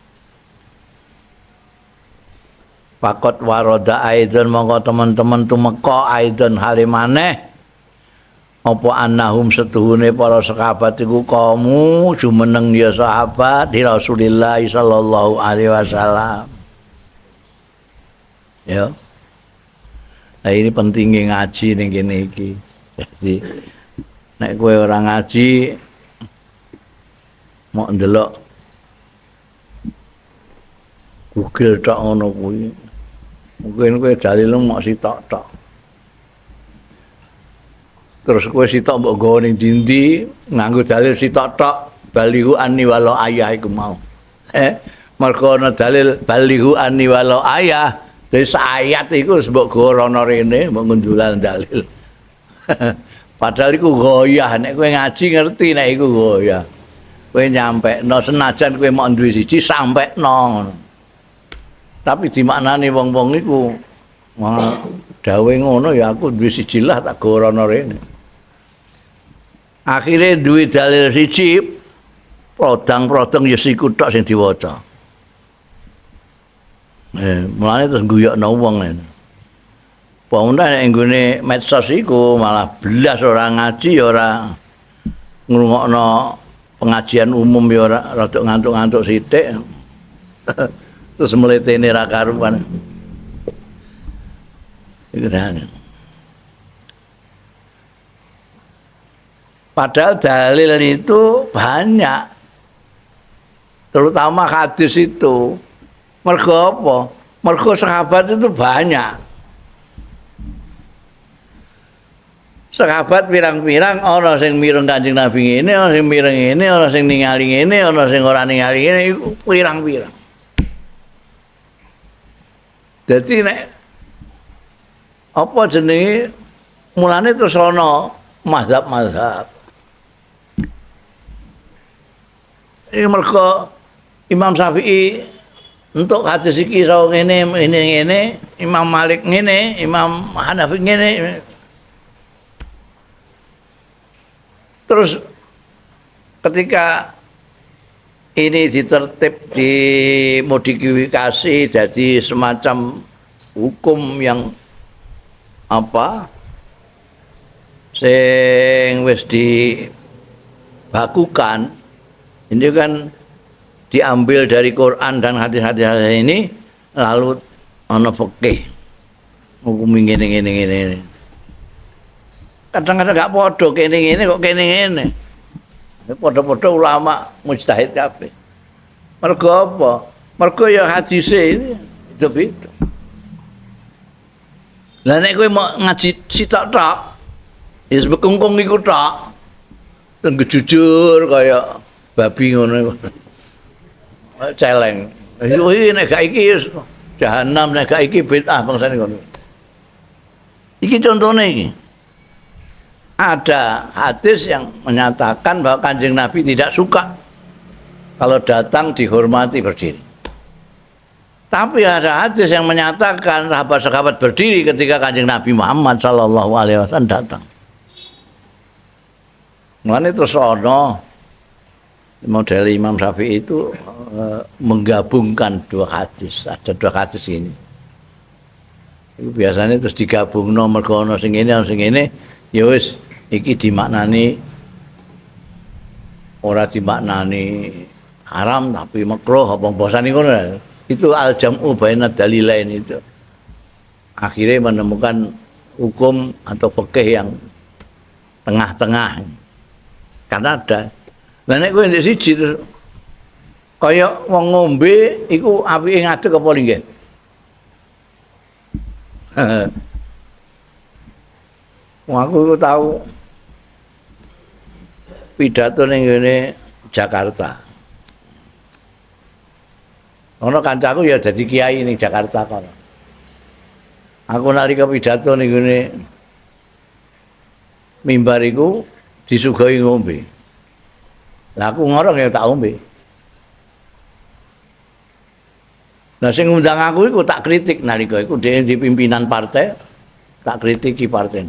Pakot waroda aidon mongko teman-teman tumeka aidon halimane apa annahum setuhune para sahabat iku kaum jumeneng ya sahabat di Rasulillah sallallahu alaihi wasallam. Ya. Nah ini pentingnya ngaji ning kene iki. Jadi nek kowe ora ngaji mau ndelok Google tok ngono kuwi. Mungkin kowe dalil mok sitok-tok. Terus kowe sitok mbok nggawa ning dindi nganggo dalil sitok tok balihu anni walau ayah iku mau. Mergo ana dalil balihu anni walau ayah, dadi ayat iku mbok nggawa ana rene mbok ngundulan dalil. Padahal iku goyah, nek kowe ngaji ngerti nek iku goyah. Kowe nyampekno senajan kowe mok duwe siji sampekno. Tapi dimaknani wong-wong iku dawe ngono ya aku duwe siji lah tak gowo ana rene. Akhirnya duwe dalil siji prodang-prodang ya siku tok sing diwaca. Mulane terus guyokno wong ngene. Pemunda nek nggone medsos iku malah belas ora ngaji ya ora ngrungokno pengajian umum ya ora rada ngantuk-ngantuk sithik. Terus mletene ra karuan. Iku tane. Padahal dalil itu banyak, terutama hadis itu. Mergo apa? Mergo sahabat itu banyak. Sahabat pirang-pirang, ana sing mireng Kanjeng Nabi ngene, ana sing mireng ngene, ana sing ningali ngene, ana sing ora ningali ngene, iku pirang-pirang. Dadi nek apa jenenge mulane terus ana mazhab-mazhab. Ini mergo Imam Syafi'i untuk hadis iki iso ngene, Imam Malik ngene, Imam Hanafi ngene. Terus ketika ini ditertib dimodifikasi jadi semacam hukum yang apa sing wis dibakukan, ini kan diambil dari Quran dan hadis-hadis ini, lalu ana fikih hukum ngene. Kadang-kadang gak padha kene kok kene ngene. Padha-padha ulama mujtahid kabeh. Mergo apa? Mergo ya hadise itu. Lah nek kowe mau ngaji sitok-tok, wis bekungkung iku tok. Tenggo jujur kaya babi ngono. Celeng. Iki nek gak iki jahanam, nek gak iki bid'ah bangsane ngono. Iki contone iki. Ada hadis yang menyatakan bahwa Kanjeng Nabi tidak suka kalau datang dihormati berdiri. Tapi ada hadis yang menyatakan sahabat-sahabat berdiri ketika Kanjeng Nabi Muhammad sallallahu alaihi wasallam datang. Mulane terus ana model Imam Syafi'i itu menggabungkan dua hadis. Ada dua hadis ini. Itu biasanya terus digabungno mergo ana sing ngene, ya wis iki dimaknani ora dimaknani haram tapi makruh apa bosane ngono. Itu al-jam'u baina dalilain itu. Akhirnya menemukan hukum atau fikih yang tengah-tengah. Karena ada. Lah nek kowe ndek siji terus kaya wong ngombe iku apike ngadeg apa linggih? Aku tahu pidato ning ngene Jakarta. Ono kancaku ya dadi kiai ning Jakarta kono. Aku nalika pidato ning ngene mimbar iku disuguhi ngombe. Lah aku ngorong ya tak ombe. Nah sing ngundang aku iku tak kritik nalika iku dhewe di pimpinan partai, tak kritiki partai.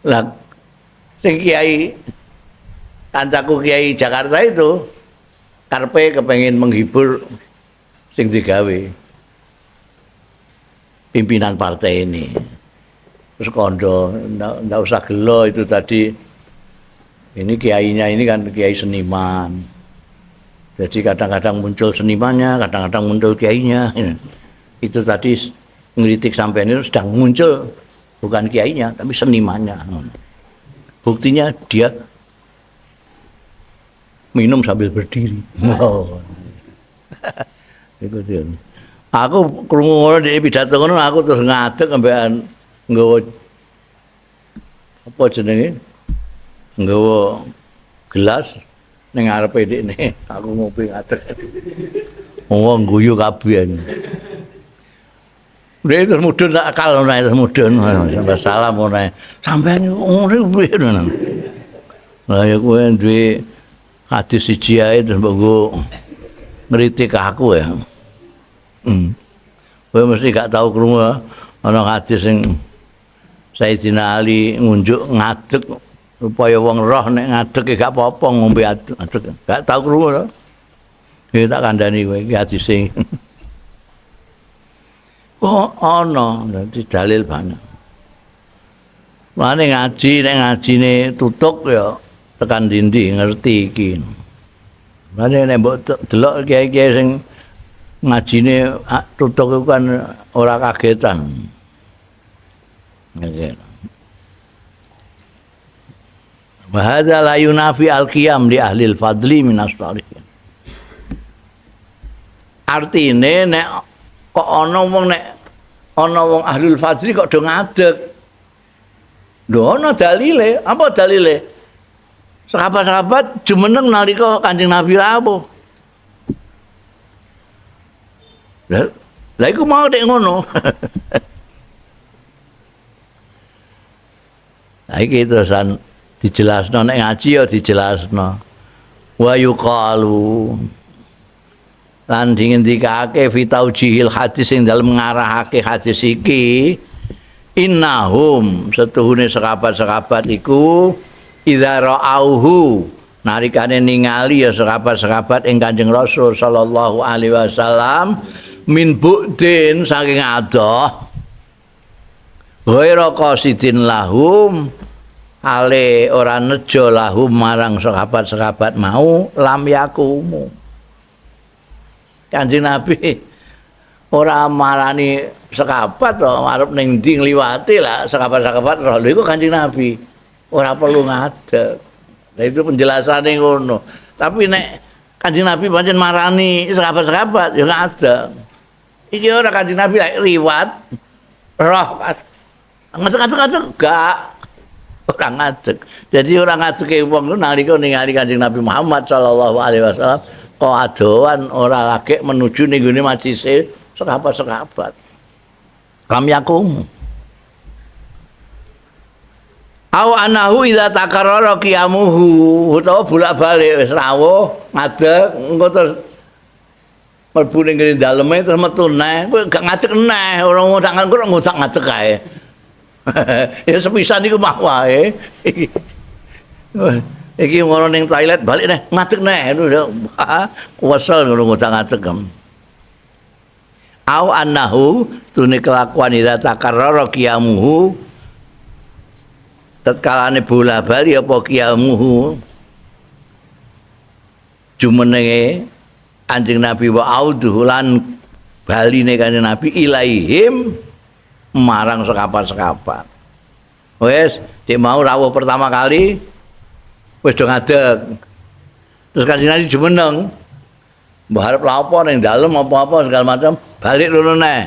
Lah sing kiai kancaku kiai Jakarta itu karepe kepengin menghibur sing digawe pimpinan partai ini. Terus kondo ndak usah gelo itu tadi. Ini kiainya ini kan kiai seniman. Jadi kadang-kadang muncul senimannya, kadang-kadang muncul kiainya. Itu tadi ngeritik sampean itu sedang muncul bukan kiainya tapi senimannya. Buktinya dia minum sambil berdiri. Oh. Aku krungu ngono di pidato ngono aku terus ngadeg ambekan nggawa apa jenenge? Nggawa gelas ning ngarepe ndekne. Aku ngopi ngadeg. Wong guyu kabeh. Dia terus mudun tak akal naik terus mudun sampai salam naik sampai ngono piye nang. Lah ya kowe duwe hadis siji ae terus mbok ngritik aku ya. Kowe mesti gak tau krungu ana hadis sing Sayyidina Ali ngunjuk ngadeg supaya wong roh nek ngadeg gak apa-apa ngombe adeg. Gak tau krungu to. Iki tak kandhani kowe iki hadis sing oh ana dadi dalil banyak. Mane ngaji nek ngajine tutuk ya tekan dindi ngerti iki. Mane nek mbok delok kiai-kiai sing ngajine tutuk iku kan ora kagetan. Nggih. Wa hadza la yunafi al-qiyam li ahli al-fadli min as-salihin. Artine nek kok ana wong ahlul fadli kok do ngadeg. Lho ana dalile, apa dalile? Sahabat-sahabat jumeneng nalika Kanjeng Nabi rawuh. Lah iku mau dek ngono. Iki terusan dijelasno nek ngaji ya dijelasno. Wa yuqalu lan dingendikake fi taujihil hadis sing dalem ngarahake hadis iki innahum setuhune sekabat-sekabat iku idza ra'auhu nalikane ningali ya sekabat-sekabat ing Kanjeng Rasul sallallahu alaihi wasallam min bu'din saking adoh ghairu qasidin lahum ale ora nejo lahum marang sekabat-sekabat mau lam yakumu. Kanjeng Nabi ora marani sekabat to arep ning ndi ngliwati lah sekabat-sekabat lho iku Kanjeng Nabi ora perlu ngadeg. Nah itu penjelasane ngono. Tapi nek Kanjeng Nabi pancen marani sekabat-sekabat ya ngadeg. Iki ora Kanjeng Nabi liwat roh ngadeg gak ora ngadeg. Jadi ora ngadege wong nalika ningali Kanjeng Nabi Muhammad sallallahu alaihi wasallam kok adoan ora lagi menuju ning gone majise sekabat-sekabat. Lam yakum. Aw anahu idza takarrara qiyamuhu utawa bolak-balik wis rawuh ngadeg engko terus mlebu ning ngene daleme terus metu neh kowe gak ngadeg neh ora ngotak ngadeg kae. Ya sepisan iku mah wae. Iki ngono ning toilet balik neh ngadeg neh kuwasal ngono ngotak-ngadeg. Aw annahu tune kelakuan idza takarrara qiyamuhu tatkalane bola bali apa qiyamuhu jumenenge Kanjeng Nabi wa auduh lan baline Kanjeng Nabi ilaihim marang sekapat-sekapat. Wes dik mau rawuh pertama kali wis do ngadeg. Terus Kanjeng Nabi jumeneng. Mbah arep lha apa ning dalem apa-apa segala macam, balik rono neh.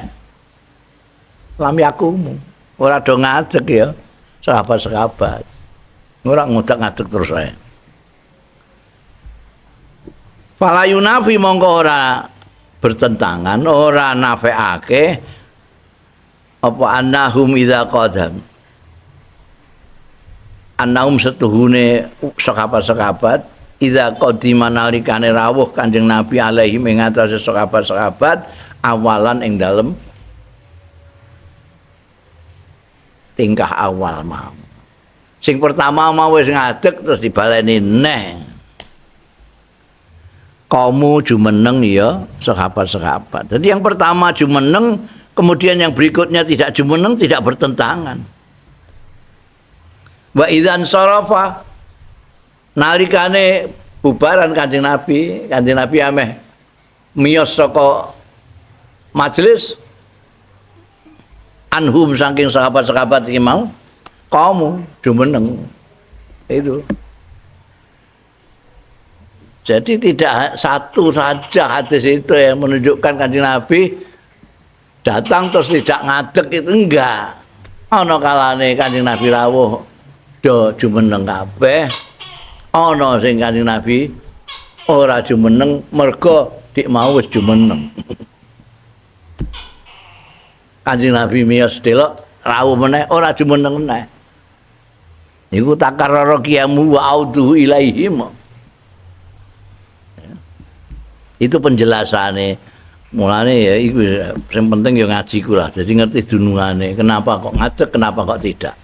Lam yakum. Ora do ngadeg ya. Sahabat-sahabat. Ora ngodak-ngadeg terus ae. Fala yunafi mongko ora bertentangan, ora nafeake apa annahum idza qadam. Annahum setuhune sahabat-sahabat idza qadima nalikane rawuh Kanjeng Nabi alaihi ing atase sahabat-sahabat awalan ing dalem tingkah awal mau. Sing pertama mau wis ngadeg terus dibaleni neh. Kamu jumeneng ya sahabat-sahabat. Jadi yang pertama jumeneng, kemudian yang berikutnya tidak jumeneng tidak bertentangan. Wa idzan sarafa nalikane bubaran Kanjeng Nabi ameh miyos saka majelis anhum saking sahabat-sahabat iki mau kamu jumeneng itu. Jadi tidak satu saja hadis itu yang menunjukkan Kanjeng Nabi datang terus tidak ngadeg itu enggak. Ana kalane Kanjeng Nabi rawuh do jumeneng kabeh. Ana sing Kanjeng Nabi ora jumeneng mergo dik mau wis jumeneng. Kanjeng Nabi miyos delok rawuh meneh ora jumeneng meneh. Iku takarrara qiyamu wa auduhu ilaihim. Itu penjelasannya. Mulane ya iku yang penting ya ngaji ku lah. Jadi ngerti dunungane. Kenapa kok ngadeg, kenapa kok tidak.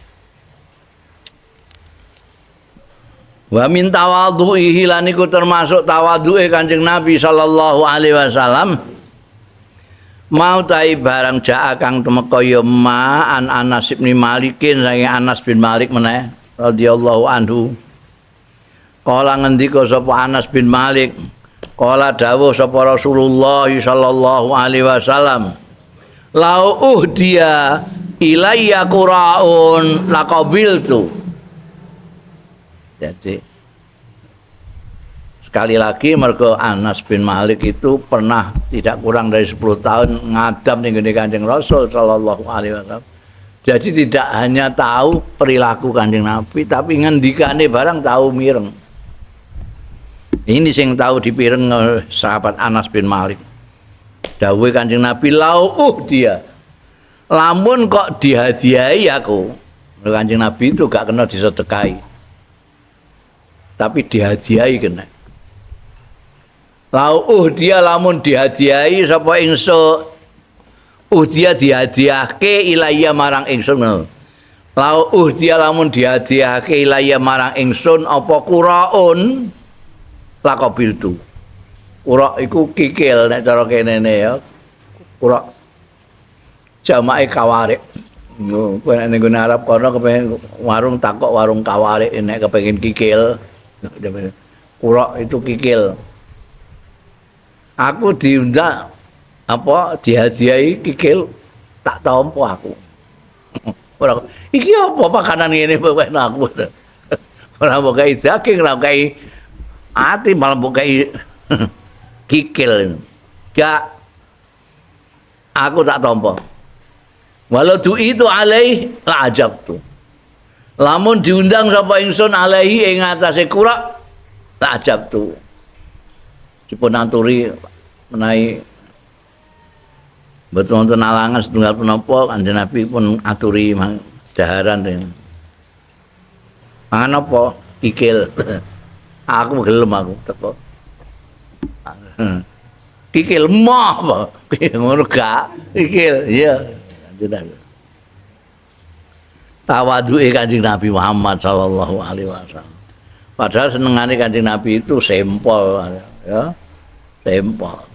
Wa min tawadhu'ihi lan iku termasuk tawadhu'e Kanjeng Nabi sallallahu alaihi wasallam. Mau tai barang jaa kang temeka ya ma an Anas bin Malikin saking Anas bin Malik meneh radhiyallahu anhu. Kala ngendika sapa Anas bin Malik, kala dawuh sapa Rasulullah sallallahu alaihi wasallam, "Lau uhdiya ilayya qura'un laqabiltu." Jadi sekali lagi mergo Anas bin Malik itu pernah tidak kurang dari 10 tahun ngadam ning Kanjeng Rasul sallallahu alaihi wasallam. Jadi tidak hanya tahu perilaku Kanjeng Nabi tapi ngendikane barang tahu mireng. Ini sing tahu dipireng sahabat Anas bin Malik. Dawuhe Kanjeng Nabi lau dia. Lamun kok dihadiahi aku Kanjeng Nabi itu gak kena disedekahi. Tapi dihadiahi kena. Dia lamun dihadiahi sapa ingsun. Dia dihadiahke ilayya marang ingsun. Dia lamun dihadiahke ilayya marang ingsun apa quraun laqabiltu. Qura iku kikil nek cara kene ya. Qura jamake kawarik. Kowe nek ning Arab kono kepengin warung takok warung kawarik nek kepengin kikil. Qura itu kikil. Aku diundang apa dihadiahi kikil tak tampa aku. Ora iki apa pakanan ngene kowe aku. Ora mbok gawe daging, ora gawe ati malah mbok gawe kikil. Gak aku tak tampa. Walau itu alaih la ajabtu. Lamun diundang sapa ingsun alaihi ing atase qura la ajabtu. Dipun aturi menawi betul wonten alangan setunggal punapa Kanjeng Nabi pun aturi daharan ten. Mangan apa? Kikil. Aku gelem aku teko. Kikil mah apa? Ngono gak? Kikil, iya. Tawaduke Kanjeng Nabi Muhammad sallallahu alaihi wasallam. Padahal senengane Kanjeng Nabi itu sempol ya. Sempol.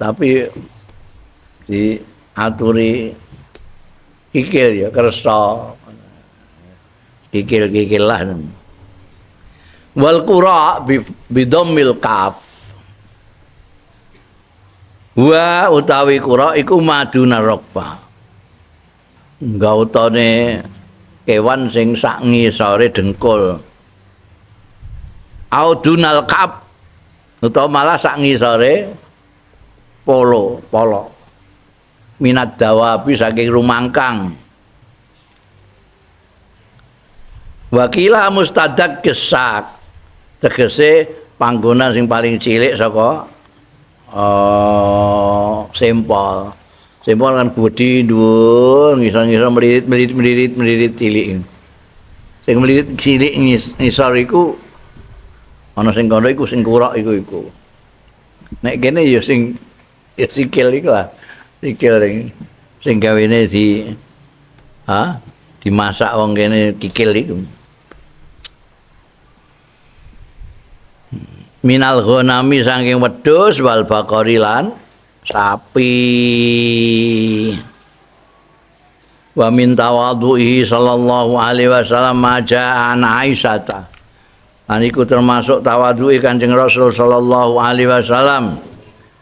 Tapi diaturi kikil ya kersa. Kikil-kikil lah. Wal qura bi dhammil kaf. Wa utawi qura iku maduna rokba. Gautane kewan sing sak ngisore dengkul. Audunal kap utawa malah sak ngisore polo. Minat dawabi saking rumangkang. Wakila mustadak kesak. Tegese panggonan sing paling cilik saka sempol kan budi dhuwur ngisor-ngisor melirit cilik. Sing melirit cilik ngisor iku ana sing kono iku sing kurok iku. Nek kene ya sing ya sikil iku lah. Sikil sing gawene dimasak wong kene kikil iku. Minal ghanami saking wedhus wal baqari lan sapi. Wa min tawadhuhi sallallahu alaihi wasallam maja'an Aisyata. Aniku termasuk tawadhuhi Kanjeng Rasul sallallahu alaihi wasallam.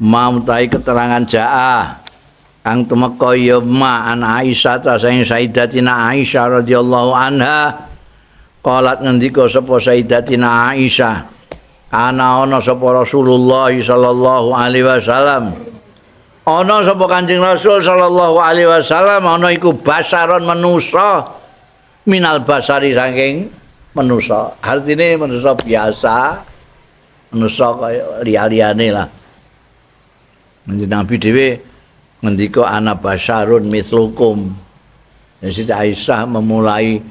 Mamtai keterangan ja'ah kang tumeka ya ma an Aisyata saking Sayyidatina Aisyah radhiyallahu anha. Qalat ngendika sapa Sayyidatina Aisyah ana sapa Rasulullah sallallahu alaihi wasallam. Ana sapa Kanjeng Rasul sallallahu alaihi wasallam ana iku basaron manusa minal basari saking manusa. Artine manusa biasa, manusa kaya liya-liyane lah. Kanjeng Nabi dhewe ngendika ana basarun mislukum. Siti Aisyah memulai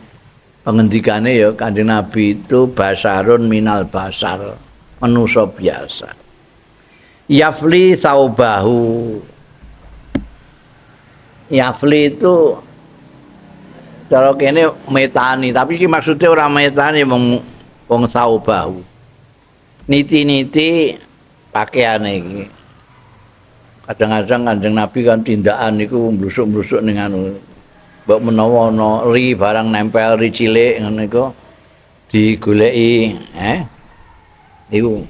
pengendikane ya Kanjeng Nabi itu basarun minal basar. Manusia biasa. Yafli saubahu. Yafli itu cara kene metani, tapi iki maksudnya ora metani wong saubahu. Niti-niti pakaiane iki. Kadang-kadang Kanjeng Nabi kan tindakan niku mblusuk-mblusuk ning anu. Mbok menawa ana ri barang nempel ri cilik ngono iku digoleki, iku.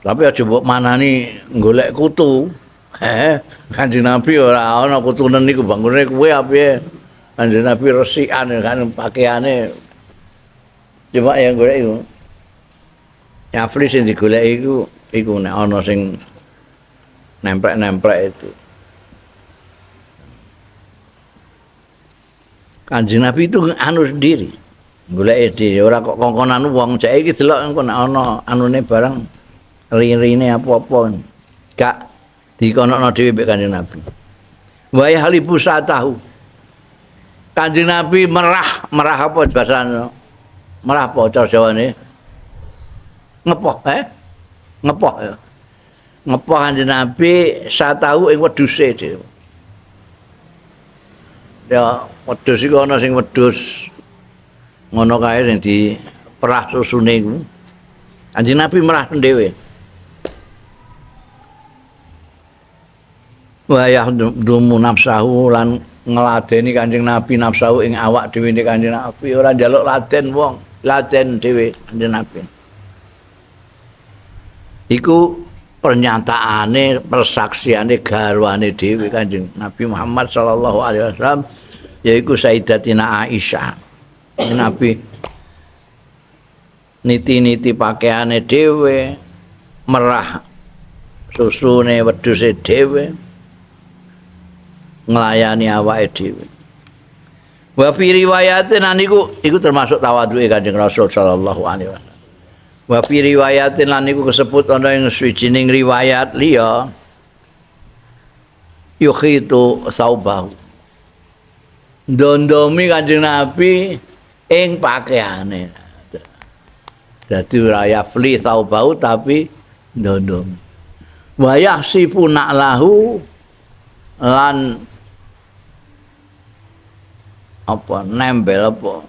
Tapi aja mbok manani golek kutu. Kanjeng Nabi ora ana kutunen niku bangune kuwe apiye. Kanjeng Nabi resikan kan pakaiane. Cuma yang golek iku. Yafli sing digoleki iku nek ana sing nemplek-nemplek itu. Kanjeng Nabi itu anu sendiri. Golek dhewe ora kok kongkonan wong jek iki delok engko nek ana anune barang ri-rine apa-apa. Gak dikonokno dhewe mbek Kanjeng Nabi. Wa halibu tahu. Kanjeng Nabi merah apa bahasane? Merah apa cara Jawane? Ngepoh, Ngepoh ya. Ngepoh Kanjeng Nabi tahu ing wedhuse dhewe. Ya wedhus iku ana sing wedhus ngono kae sing diperah susune iku. Kanjeng Nabi merah dhewe. Wa yahdumu nafsahu lan ngladeni Kanjeng Nabi nafsahu ing awak dhewe Kanjeng Nabi ora njaluk laden wong, laden dhewe Kanjeng Nabi. Iku pernyataane, persaksiane garwane dhewe Kanjeng Nabi Muhammad sallallahu alaihi wasallam yaiku Sayyidatina Aisyah. Nabi niti-niti pakaiane dhewe, merah susune wedhuse dhewe. Nglayani awake dhewe. Wa fi riwayatin niku iku termasuk tawadhuke Kanjeng Rasul sallallahu alaihi wasallam. Wa fi riwayatin lan niku kesebut ana ing suwijining riwayat liya yukhitu saubahu. Ndondomi Kanjeng Nabi ing pakaiane. Dadi ora yafli saubahu tapi ndondomi. Wa yahsifu na'lahu lan apa nembel apa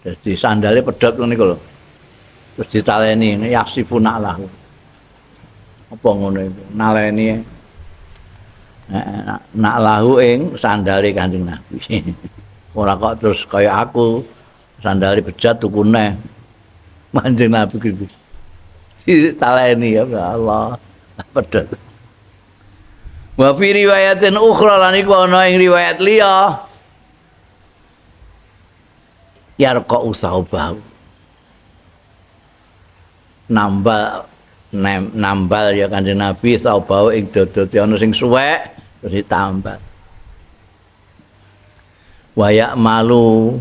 jadi sandale pedhot ngono iku lho terus ditaleni yaksifuna lahu apa ngono iku naleni nak lahu ing sandale Kanjeng Nabi ora kok terus kaya aku sandale bejat tuku neh Kanjeng Nabi gitu ditaleni ya Allah pedhot wa fi riwayatin ukhra lan iku ana ing riwayat liya yarqa usaubahu nambal ya Kanjeng Nabi saubahu ing dodot ana sing suwek terus ditambal wayak malu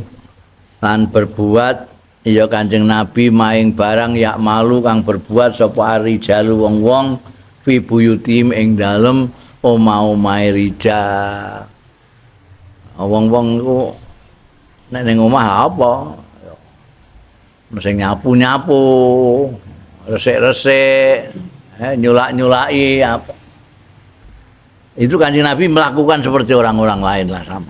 lan berbuat ya Kanjeng Nabi maing barang yak malu kang berbuat sapa arijalu wong-wong fi buyutim ing dalem omah-omahe rijal wong-wong iku nek ning omah apa? Mesti nyapu-nyapu, resik-resik, nyulak-nyulaki apa. Itu Kanjeng Nabi melakukan seperti orang-orang lain lah sama.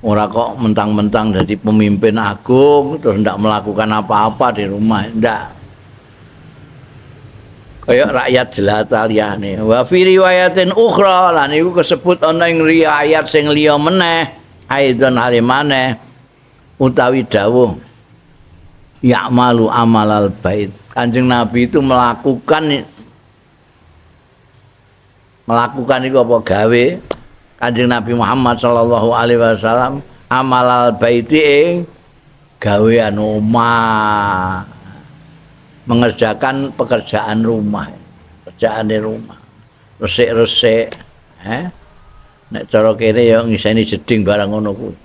Ora kok mentang-mentang jadi pemimpin agung terus ndak melakukan apa-apa di rumah, ndak. Kayak rakyat jelata liyane. Wa fi riwayatin ukhra lan iku kesebut ana ing riwayat sing liya meneh. Aidon halimane utawi dawuh ya'malu amalal bait. Kanjeng Nabi itu melakukan itu apa gawe Kanjeng Nabi Muhammad sallallahu alaihi wasallam amalal baiti ing gawean omah mengerjakan pekerjaan rumah resik-resik nek cara kene ya ngiseni jeding barang ngono kuwi.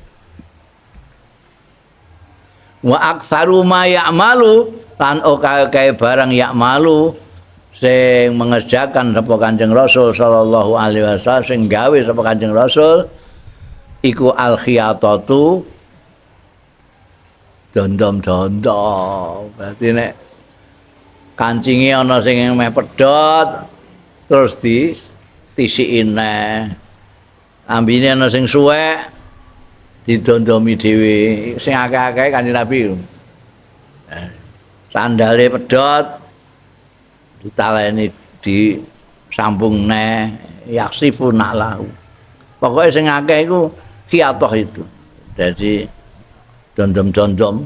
Wa aktsaru ma ya'malu lan kae barang ya'malu sing mengerjakan sapa Kanjeng Rasul sallallahu alaihi wasallam sing gawe sapa Kanjeng Rasul iku al khiyatatu dondom-dondom. Berarti nek kancinge ana sing meh pedhot terus ditisiki neh. Ambine ana sing suwek didondomi dhewe sing akeh-akeh Kanjeng Nabi. Sandale pedhot ditaleni disambung neh yaksifu na'lahu. Pokoke sing akeh iku khiyatoh itu. Jadi dondom-dondom.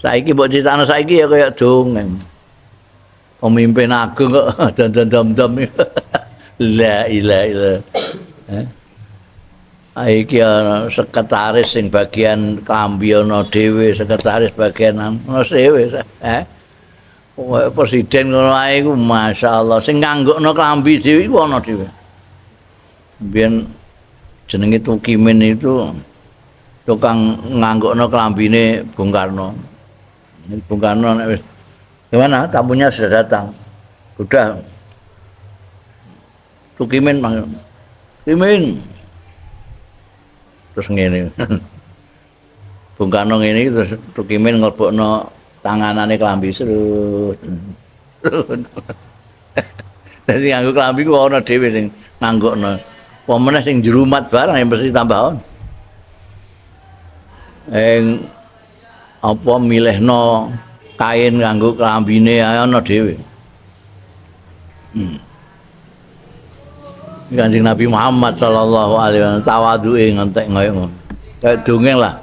Saiki mbok critakno saiki ya kaya dongeng. Pemimpin agung kok dom-dom. La ilaha illallah. Iki ana sekretaris sing bagian klambi ana dhewe, sekretaris bagian ana dhewe. Presiden ngono ae iku masyaallah sing nganggokno klambi dhewe iku ana dhewe. Biyen jenenge Tukimin itu tukang nganggokno klambine Bung Karno. Bung Karno nek wis Gimana? Tamunya sudah datang. Udah. Tukimin manggil. Kimin. Terus ngene. Bung Karno ngene terus Tukimin nglebokno tanganane klambi serut. Dadi nganggo klambi ku ana dhewe sing nganggokno. Apa meneh sing jerumat barang yang mesti tambahan. Apa milihno kain nganggo klambine ana dhewe. Kanjeng Nabi Muhammad sallallahu alaihi wasallam tawadhuke ngentek ngoyo ngono. Kayak dongeng lah.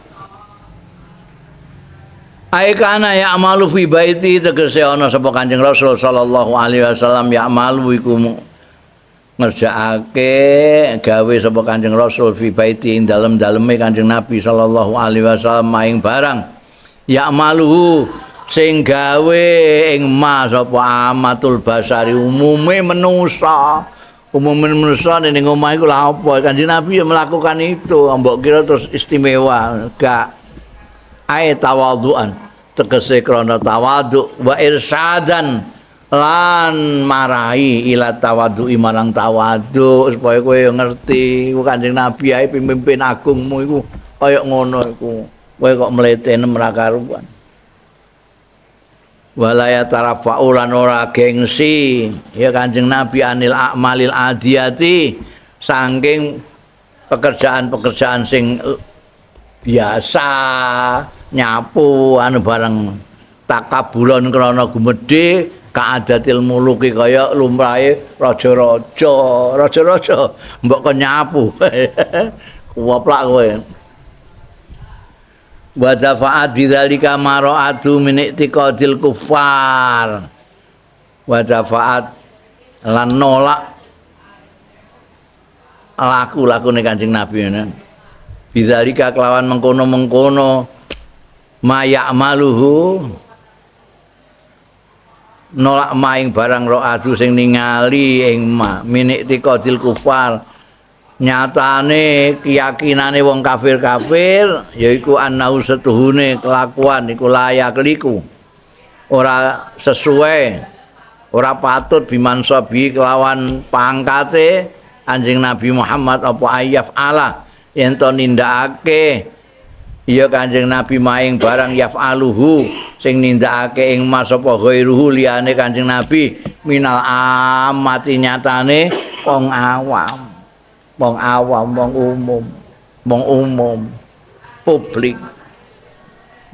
Aikana ya amalu fi baiti tegese ana sapa Kanjeng Rasul sallallahu alaihi wasallam ya amalu iku ngerjakake gawe sapa Kanjeng Rasul fi baiti ing dalem-daleme Kanjeng Nabi sallallahu alaihi wasallam maing barang ya amalu sing gawe ing ma sapa amatul basari umume manusa ning omah iku lha apa Kanjeng Nabi ya melakukan itu mbok kira terus istimewa gak ae tawadhuan tegese krana tawadhu wa irsadan lan marahi ila tawadhu marang tawadhu supaya kowe ngerti Kanjeng Nabi ae pemimpin agungmu iku kaya ngono iku kowe kok mletene ora karuan walaya tarafaulan ora gengsi ya Kanjeng Nabi anil a'malil adiyati saking pekerjaan-pekerjaan sing biasa nyapu anu bareng takaburon krana gumedhe kaadatil muluki kaya lumrahe raja-raja mbok kon nyapu kuwoplak kowe wa dafa'at bidzalika mara'atu min i'tiqadil kuffar wa dafa'at lan nolak laku-lakune Kanjeng Nabi ngene bidzalika kelawan mengkono-mengkono mayamaluhu nolak maing barang ro'atu sing ningali ing ma minik tikodil kufar nyatane keyakinane wong kafir-kafir yaiku annau setuhune kelakuan iku layak liku ora sesuai ora patut bimansabi kelawan pangkate Kanjeng Nabi Muhammad apa ayaf ala yen to nindakake ya Kanjeng Nabi maing barang yafaluhu sing nindakake ing mas apa ghairuhu liyane Kanjeng Nabi minal amati nyatane wong awam wong umum publik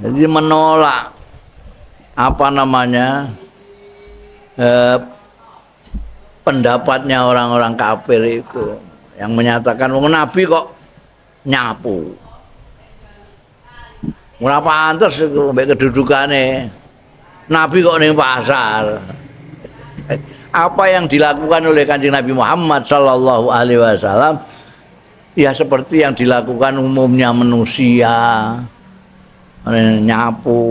jadi menolak apa namanya pendapatnya orang-orang kafir itu yang menyatakan wong Nabi kok nyapu ora pantes mbek kedudukane Nabi kok ning pasar. Apa yang dilakukan oleh Kanjeng Nabi Muhammad sallallahu alaihi wasallam ya seperti yang dilakukan umumnya manusia nyapu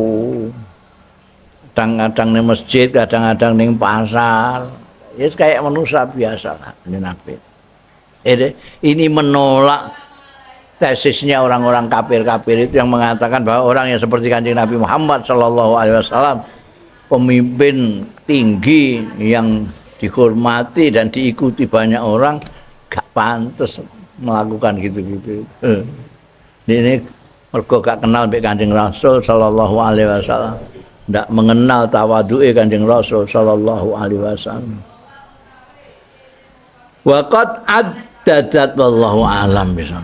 kadang-kadang ning masjid kadang-kadang ning pasar ya kayak manusia biasa lah Nabi. Ini menolak tesisnya orang-orang kafir-kafir itu yang mengatakan bahwa orang yang seperti Kanjeng Nabi Muhammad sallallahu alaihi wasallam pemimpin tinggi yang dihormati dan diikuti banyak orang gak pantas melakukan gitu-gitu. Ini mergo gak kenal mbek Kanjeng Rasul sallallahu alaihi wasallam, ndak mengenal tawadhu'e Kanjeng Rasul sallallahu alaihi wasallam. Wa qad addadat wallahu alam bisa.